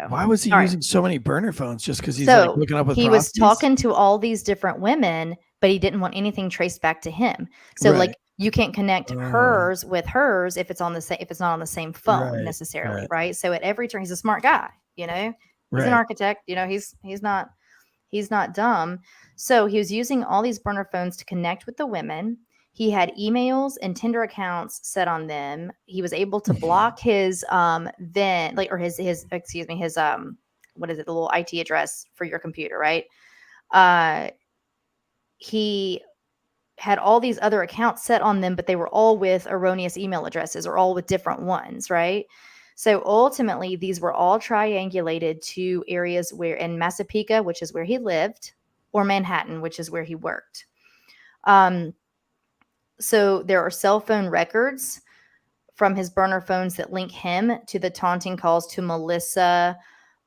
Why was he using so many burner phones? Just because he's like looking up with he was prostitutes? talking to all these different women, but he didn't want anything traced back to him. So like you can't connect hers with hers if it's not on the same phone necessarily, right? So at every turn, he's a smart guy, you know. He's an architect, you know. He's not dumb. So he was using all these burner phones to connect with the women. He had emails and Tinder accounts set on them. He was able to block his what is it, the little IT address for your computer, right? He had all these other accounts set on them, but they were all with erroneous email addresses or all with different ones, right? So ultimately, these were all triangulated to areas where in Massapequa, which is where he lived, or Manhattan, which is where he worked. So there are cell phone records from his burner phones that link him to the taunting calls to Melissa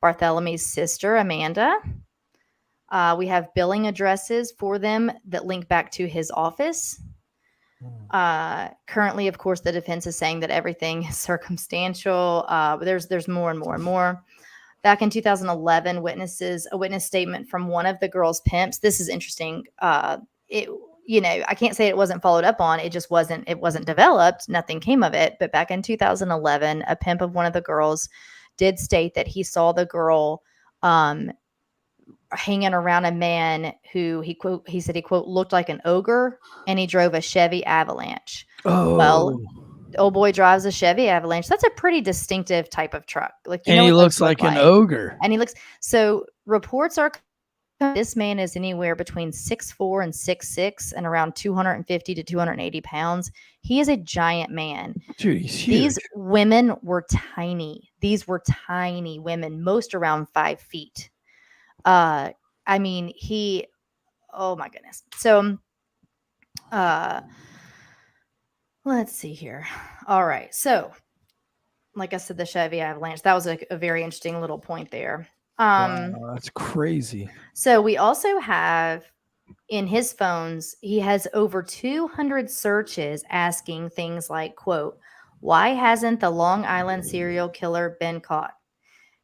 Barthelomew's sister, Amanda. We have billing addresses for them that link back to his office. Currently, of course, the defense is saying that everything is circumstantial. But there's more and more and more. Back in 2011, a witness statement from one of the girl's pimps. This is interesting. I can't say it wasn't followed up on. It wasn't developed. Nothing came of it. But back in 2011, a pimp of one of the girls did state that he saw the girl hanging around a man who he said he quote looked like an ogre, and he drove a Chevy Avalanche. Oh, well, the old boy drives a Chevy Avalanche. That's a pretty distinctive type of truck. Like, and he looks like an ogre. And so reports are this man is anywhere between 6'4" and 6'6" and around 250 to 280 pounds. He is a giant man. Dude, he's huge. These women were tiny. These were tiny women, most around 5 feet. Oh my goodness. So, let's see here. All right. So, like I said, the Chevy Avalanche, that was a very interesting little point there. Wow, that's crazy. So we also have in his phones, he has over 200 searches asking things like, quote, why hasn't the Long Island serial killer been caught?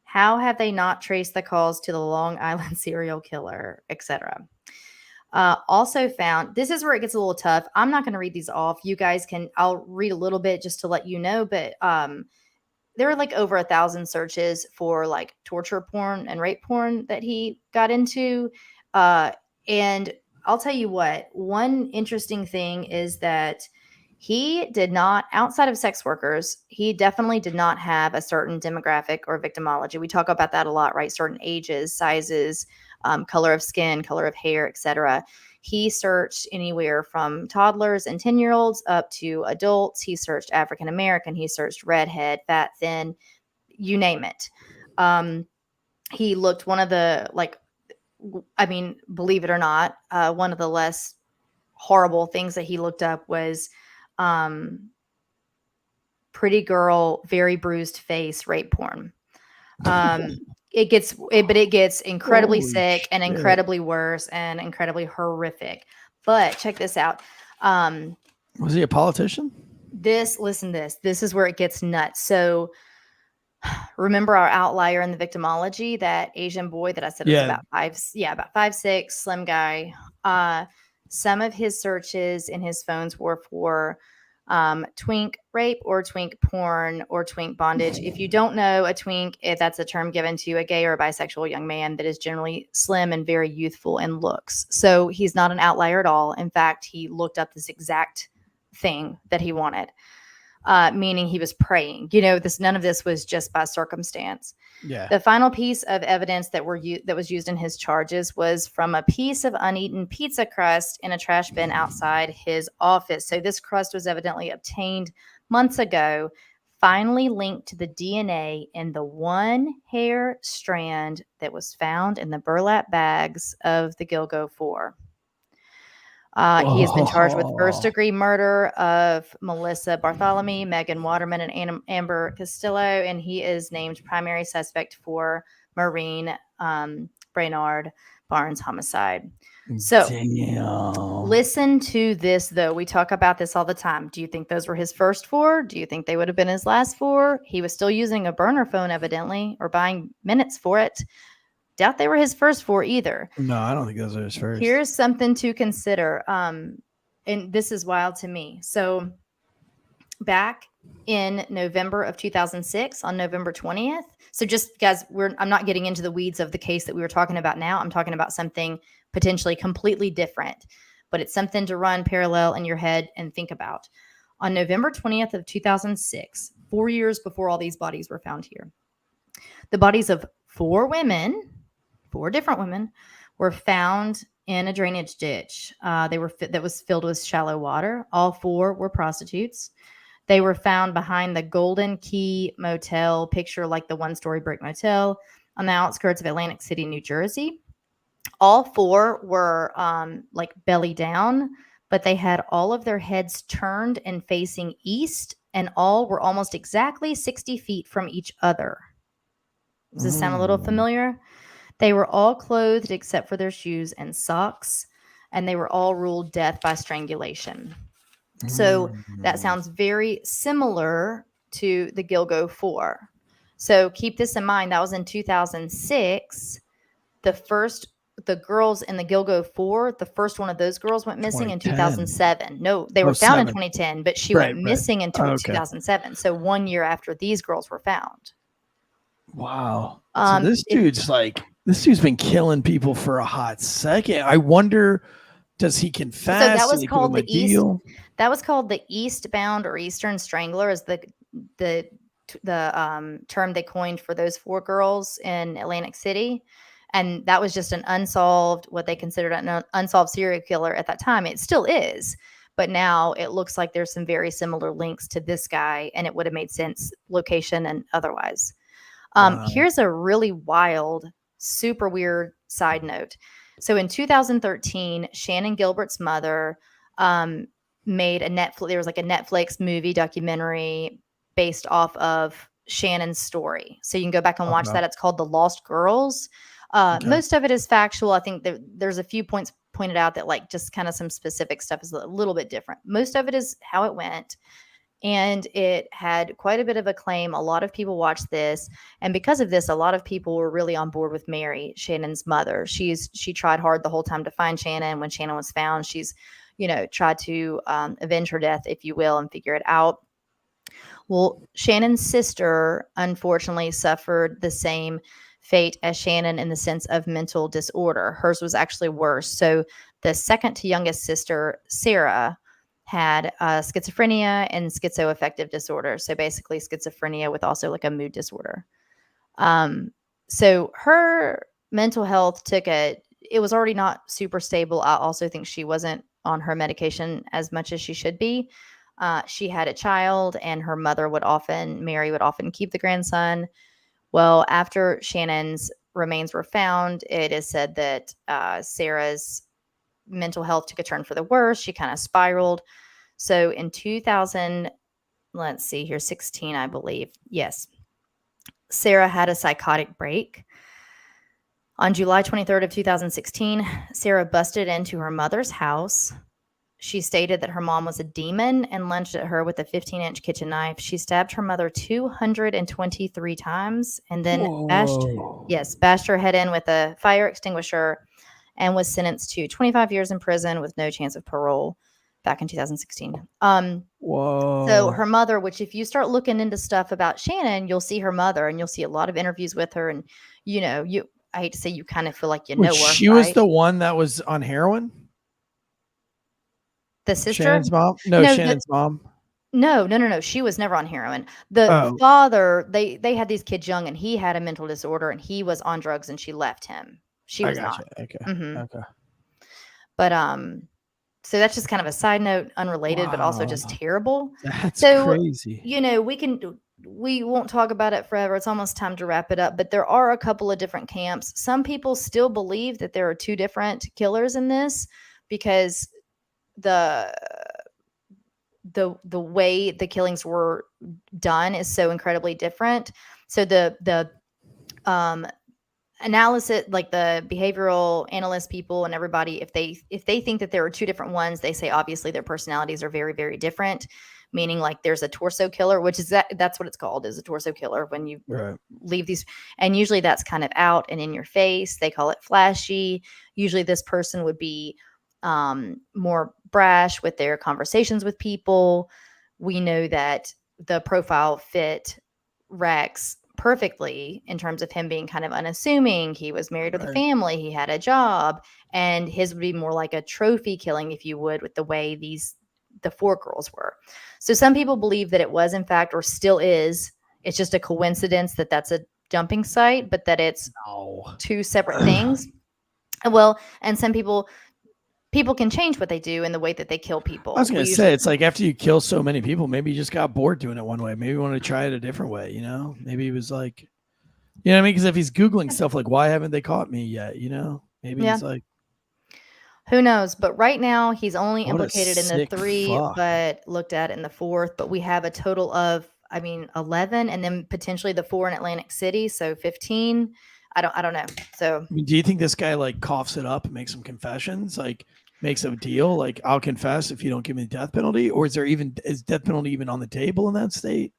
How have they not traced the calls to the Long Island serial killer, etc.? Also found, this is where it gets a little tough. I'm not going to read these off. You guys can, I'll read a little bit just to let you know, but there are like over 1,000 searches for like torture porn and rape porn that he got into. And I'll tell you what, one interesting thing is that he did not, outside of sex workers, he definitely did not have a certain demographic or victimology. We talk about that a lot, right? Certain ages, sizes, color of skin, color of hair, etc. He searched anywhere from toddlers and 10-year-olds up to adults. He searched African American. He searched redhead, fat, thin, you name it. He looked believe it or not, one of the less horrible things that he looked up was pretty girl, very bruised face, rape porn. It gets incredibly Holy sick and shit. incredibly worse and incredibly horrific. But check this out. Was he a politician? This is where it gets nuts. So remember our outlier in the victimology, that Asian boy that I said was about 5'6", slim guy. Some of his searches in his phones were for twink rape or twink porn or twink bondage. If you don't know, a twink, that's a term given to a gay or a bisexual young man that is generally slim and very youthful in looks. So he's not an outlier at all. In fact, he looked up this exact thing that he wanted, meaning he was praying. None of this was just by circumstance. Yeah. The final piece of evidence that was used in his charges was from a piece of uneaten pizza crust in a trash bin outside his office. So this crust was evidently obtained months ago, finally linked to the DNA in the one hair strand that was found in the burlap bags of the Gilgo 4. He has been charged with first-degree murder of Melissa Bartholomew, Megan Waterman, and Amber Castillo, and he is named primary suspect for Maureen Brainard Barnes homicide. So, listen to this, though. We talk about this all the time. Do you think those were his first 4? Do you think they would have been his last 4? He was still using a burner phone, evidently, or buying minutes for it. Doubt they were his first 4 either. No, I don't think those are his first. Here's something to consider. And this is wild to me. So back in November of 2006, on November 20th. So just guys, I'm not getting into the weeds of the case that we were talking about now. I'm talking about something potentially completely different, but it's something to run parallel in your head and think about. On November 20th of 2006, 4 years before all these bodies were found here, the bodies of 4 different women were found in a drainage ditch. That was filled with shallow water. All 4 were prostitutes. They were found behind the Golden Key Motel, picture like the one-story brick motel on the outskirts of Atlantic City, New Jersey. All 4 were like belly down, but they had all of their heads turned and facing east, and all were almost exactly 60 feet from each other. Does this sound a little familiar? They were all clothed except for their shoes and socks, and they were all ruled death by strangulation. So that sounds very similar to the Gilgo 4. So keep this in mind. That was in 2006. The girls in the Gilgo 4, the first one of those girls went missing in 2007. No, they were found in 2010, but she went missing in 2007. So 1 year after these girls were found. Wow. So this dude's been killing people for a hot second. I wonder, does he confess? So that was called the East. That was called the eastbound or eastern strangler, is the term they coined for those 4 girls in Atlantic City. And that was just an unsolved, what they considered an unsolved serial killer at that time. It still is. But now it looks like there's some very similar links to this guy, and it would have made sense location and otherwise. Here's a really wild, super weird side note. So in 2013, Shannan Gilbert's mother made a Netflix. There was like a Netflix movie documentary based off of Shannon's story. So you can go back and watch that. It's called The Lost Girls. Most of it is factual. I think there's a few points pointed out that like just kind of some specific stuff is a little bit different. Most of it is how it went. And it had quite a bit of acclaim. A lot of people watched this. And because of this, a lot of people were really on board with Mary, Shannon's mother. She tried hard the whole time to find Shannan. When Shannan was found, she's, tried to avenge her death, if you will, and figure it out. Well, Shannon's sister, unfortunately, suffered the same fate as Shannan in the sense of mental disorder. Hers was actually worse. So the second to youngest sister, Sarah, had schizophrenia and schizoaffective disorder. So basically schizophrenia with also like a mood disorder. So her mental health it was already not super stable. I also think she wasn't on her medication as much as she should be. She had a child, and her mother Mary would often keep the grandson. Well, after Shannon's remains were found, it is said that Sarah's mental health took a turn for the worse. She kind of spiraled. So in 16, I believe. Yes. Sarah had a psychotic break. On July 23rd of 2016, Sarah busted into her mother's house. She stated that her mom was a demon and lunged at her with a 15-inch kitchen knife. She stabbed her mother 223 times and then bashed her head in with a fire extinguisher, and was sentenced to 25 years in prison with no chance of parole back in 2016. So her mother, which if you start looking into stuff about Shannan, you'll see her mother and you'll see a lot of interviews with her. And, I hate to say, you kind of feel like you know her. She was the one that was on heroin? The sister? Shannon's mom? No, Shannon's mom. No. She was never on heroin. The father, they had these kids young, and he had a mental disorder, and he was on drugs, and she left him. She was not. Okay. Mm-hmm. Okay. But so that's just kind of a side note, unrelated, but also just terrible. That's crazy. We won't talk about it forever. It's almost time to wrap it up. But there are a couple of different camps. Some people still believe that there are 2 different killers in this, because the way the killings were done is so incredibly different. So the analysis, like the behavioral analyst people and everybody, if they think that there are 2 different ones, they say obviously their personalities are very, very different. Meaning like there's a torso killer, which is that's what it's called, is a torso killer when you leave these. And usually that's kind of out and in your face. They call it flashy. Usually this person would be more brash with their conversations with people. We know that the profile fit Rex perfectly in terms of him being kind of unassuming. He was married with a family. He had a job, and his would be more like a trophy killing, if you would, with the way the 4 girls were. So some people believe that it was, in fact, or still is, it's just a coincidence that that's a dumping site, but that it's 2 separate things. Well, and some people can change what they do in the way that they kill people. I was going to say, it's like after you kill so many people, maybe you just got bored doing it one way. Maybe you want to try it a different way, Maybe he was like, what I mean? Because if he's Googling stuff like, why haven't they caught me yet? Maybe he's like, who knows? But right now he's only implicated in the 3, but looked at in the 4th. But we have a total of, 11, and then potentially the 4 in Atlantic City. So 15. I don't know. So do you think this guy like coughs it up and makes some confessions? Like, makes a deal like, I'll confess if you don't give me the death penalty? Or is death penalty even on the table in that state?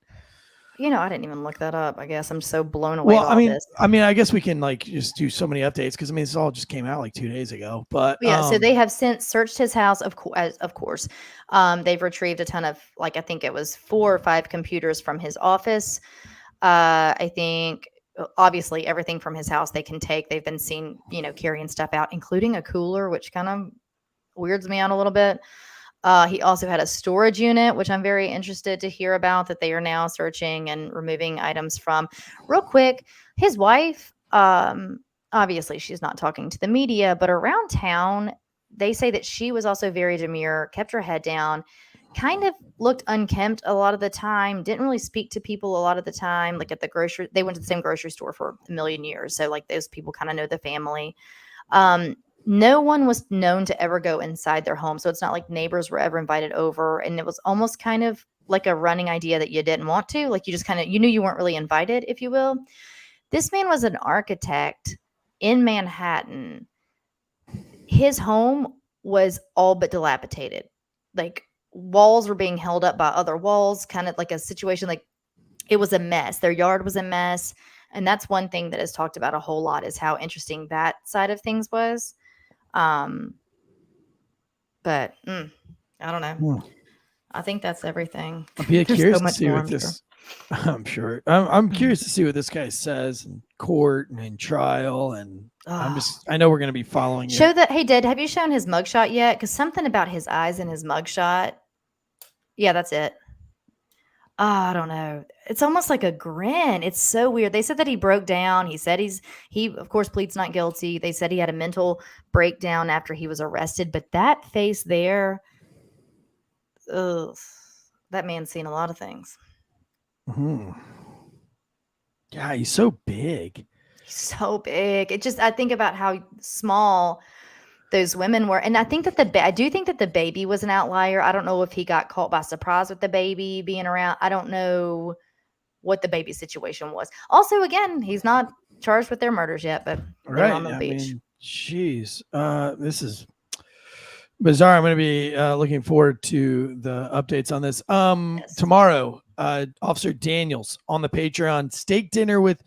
I didn't even look that up. I guess I'm so blown away by all this. I guess we can like just do so many updates because this all just came out like 2 days ago. But so they have since searched his house. Of course, they've retrieved a ton of I think it was 4 or 5 computers from his office. I think obviously everything from his house they can take. They've been seen, carrying stuff out, including a cooler, which kind of weirds me out a little bit. He also had a storage unit, which I'm very interested to hear about, that they are now searching and removing items from. Real quick, his wife, obviously she's not talking to the media, but around town, they say that she was also very demure, kept her head down, kind of looked unkempt a lot of the time, didn't really speak to people a lot of the time. Like at the they went to the same grocery store for a million years. So like those people kind of know the family. No one was known to ever go inside their home. So it's not like neighbors were ever invited over. And it was almost kind of like a running idea that you didn't want to. Like you just you knew you weren't really invited, if you will. This man was an architect in Manhattan. His home was all but dilapidated. Like walls were being held up by other walls, kind of like a situation like it was a mess. Their yard was a mess. And that's one thing that is talked about a whole lot, is how interesting that side of things was. But I don't know. I think that's everything. I'll be curious to see what this. I'm sure. I'm curious to see what this guy says in court and in trial, and I know we're going to be following. Hey, Dad, have you shown his mugshot yet? Because something about his eyes in his mugshot. Yeah, that's it. I don't know. It's almost like a grin. It's so weird. They said that he broke down. He said he of course pleads not guilty. They said he had a mental breakdown after he was arrested, but that face there, that man's seen a lot of things. Yeah, he's so big. He's so big. I think about how small those women were. And I think that I do think that the baby was an outlier. I don't know if he got caught by surprise with the baby being around. I don't know what the baby situation was. Also, again, he's not charged with their murders yet, but they're on the beach. Jeez, this is bizarre. I'm going to be looking forward to the updates on this. Yes. Tomorrow, Officer Daniels on the Patreon, steak dinner with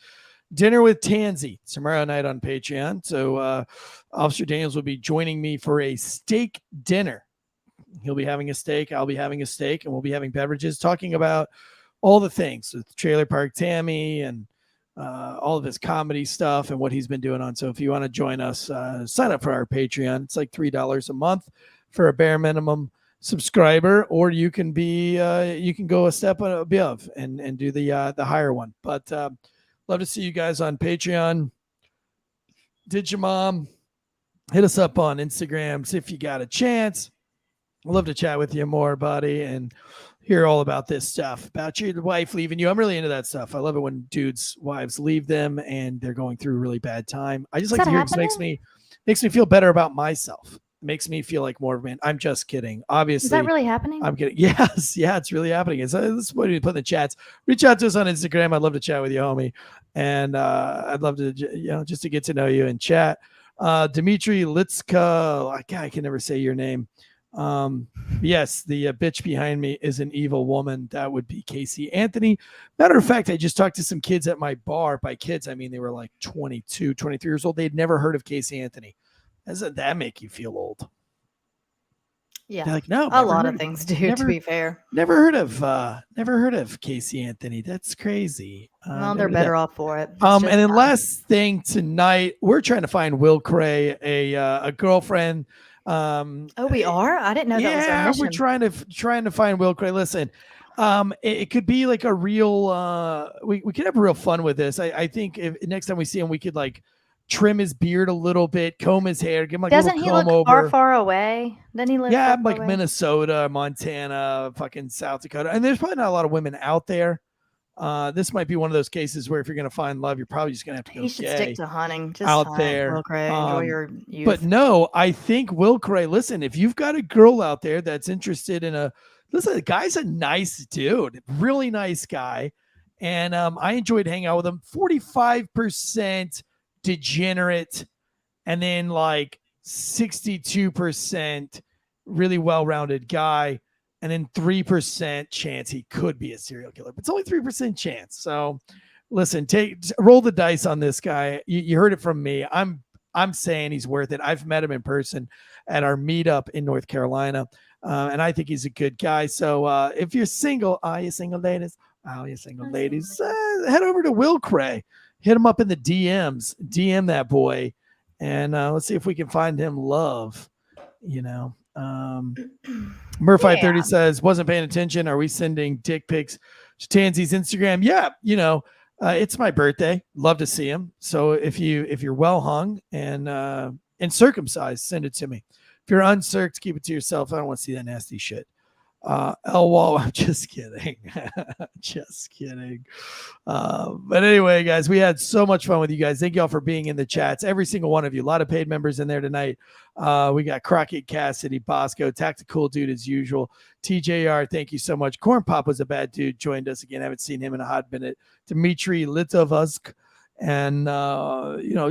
Tansy tomorrow night on Patreon. So Officer Daniels will be joining me for a steak dinner. He'll be having a steak. I'll be having a steak, and we'll be having beverages, talking about all the things with Trailer Park Tammy and all of his comedy stuff and what he's been doing on. So if you want to join us, sign up for our Patreon. It's like $3 a month for a bare minimum subscriber, or you can go a step above and do the higher one. But love to see you guys on Patreon. Did your mom? Hit us up on Instagram. See if you got a chance. I'd love to chat with you more, buddy, and hear all about this stuff, about your wife leaving you. I'm really into that stuff. I love it when dudes' wives leave them and they're going through a really bad time. I just like to hear it. It makes me feel better about myself. It makes me feel like more of a man. I'm just kidding. Obviously. Is that really happening? I'm kidding. Yes. Yeah, it's really happening. This is what we put in the chats. Reach out to us on Instagram. I'd love to chat with you, homie. And I'd love to, just to get to know you and chat. Dimitri Litska. I can never say your name. Yes, the bitch behind me is an evil woman. That would be Casey Anthony. Matter of fact, I just talked to some kids at my bar. By kids, I mean they were like 22, 23 years old. They'd never heard of Casey Anthony. Doesn't that make you feel old? Yeah, they're like, no, a lot of things do. To be fair, never heard of Casey Anthony. That's crazy. Well, they're better off for it. And then last thing tonight, we're trying to find Will Cray a girlfriend. We are. I didn't know that was our mission. We're trying to find Will Cray. Listen, it could be like a real. We could have real fun with this. I think if next time we see him, we could like trim his beard a little bit, comb his hair, give him like a little comb over. Doesn't he look far away? Doesn't he live? Yeah, like away? Minnesota, Montana, fucking South Dakota, and there's probably not a lot of women out there. This might be one of those cases where if you're going to find love, you're probably just going to have to go. He should stick to hunting. Just out hunt, there. Will Cray, enjoy your youth. But no, I think Will Cray. Listen, if you've got a girl out there that's interested in the guy's a nice dude, really nice guy, and I enjoyed hanging out with him. 45% degenerate, and then like 62% really well-rounded guy, and then 3% chance he could be a serial killer. But it's only 3% chance. So listen, roll the dice on this guy. You heard it from me. I'm saying he's worth it. I've met him in person at our meetup in North Carolina, and I think he's a good guy. So if you're single, you single ladies? You single ladies? Head over to Will Cray. Hit him up in the DMs. DM that boy, and let's see if we can find him love. Mur530 says, wasn't paying attention. Are we sending dick pics to Tansy's Instagram? Yeah, it's my birthday. Love to see him. So if you're well hung and circumcised, send it to me. If you're uncirced, keep it to yourself. I don't want to see that nasty shit. Wall, I'm just kidding. Just kidding. But anyway, guys, we had so much fun with you guys. Thank you all for being in the chats. Every single one of you. A lot of paid members in there tonight. We got Crockett, Cassidy, Bosco, Tactical Dude as usual. TJR, thank you so much. Corn Pop was a bad dude. Joined us again. I haven't seen him in a hot minute. Dmitry Litovsk. And,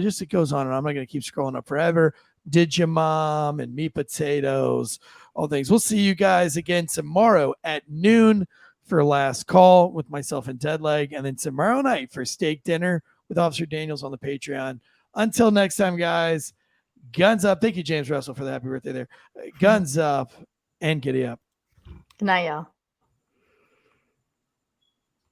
just it goes on. And I'm not going to keep scrolling up forever. Digimom and Meat Potatoes, all things. We'll see you guys again tomorrow at noon for last call with myself and Deadleg, and then tomorrow night for steak dinner with Officer Daniels on the Patreon. Until next time, guys, guns up. Thank you, James Russell, for the happy birthday there. Guns up and giddy up. Good night, y'all.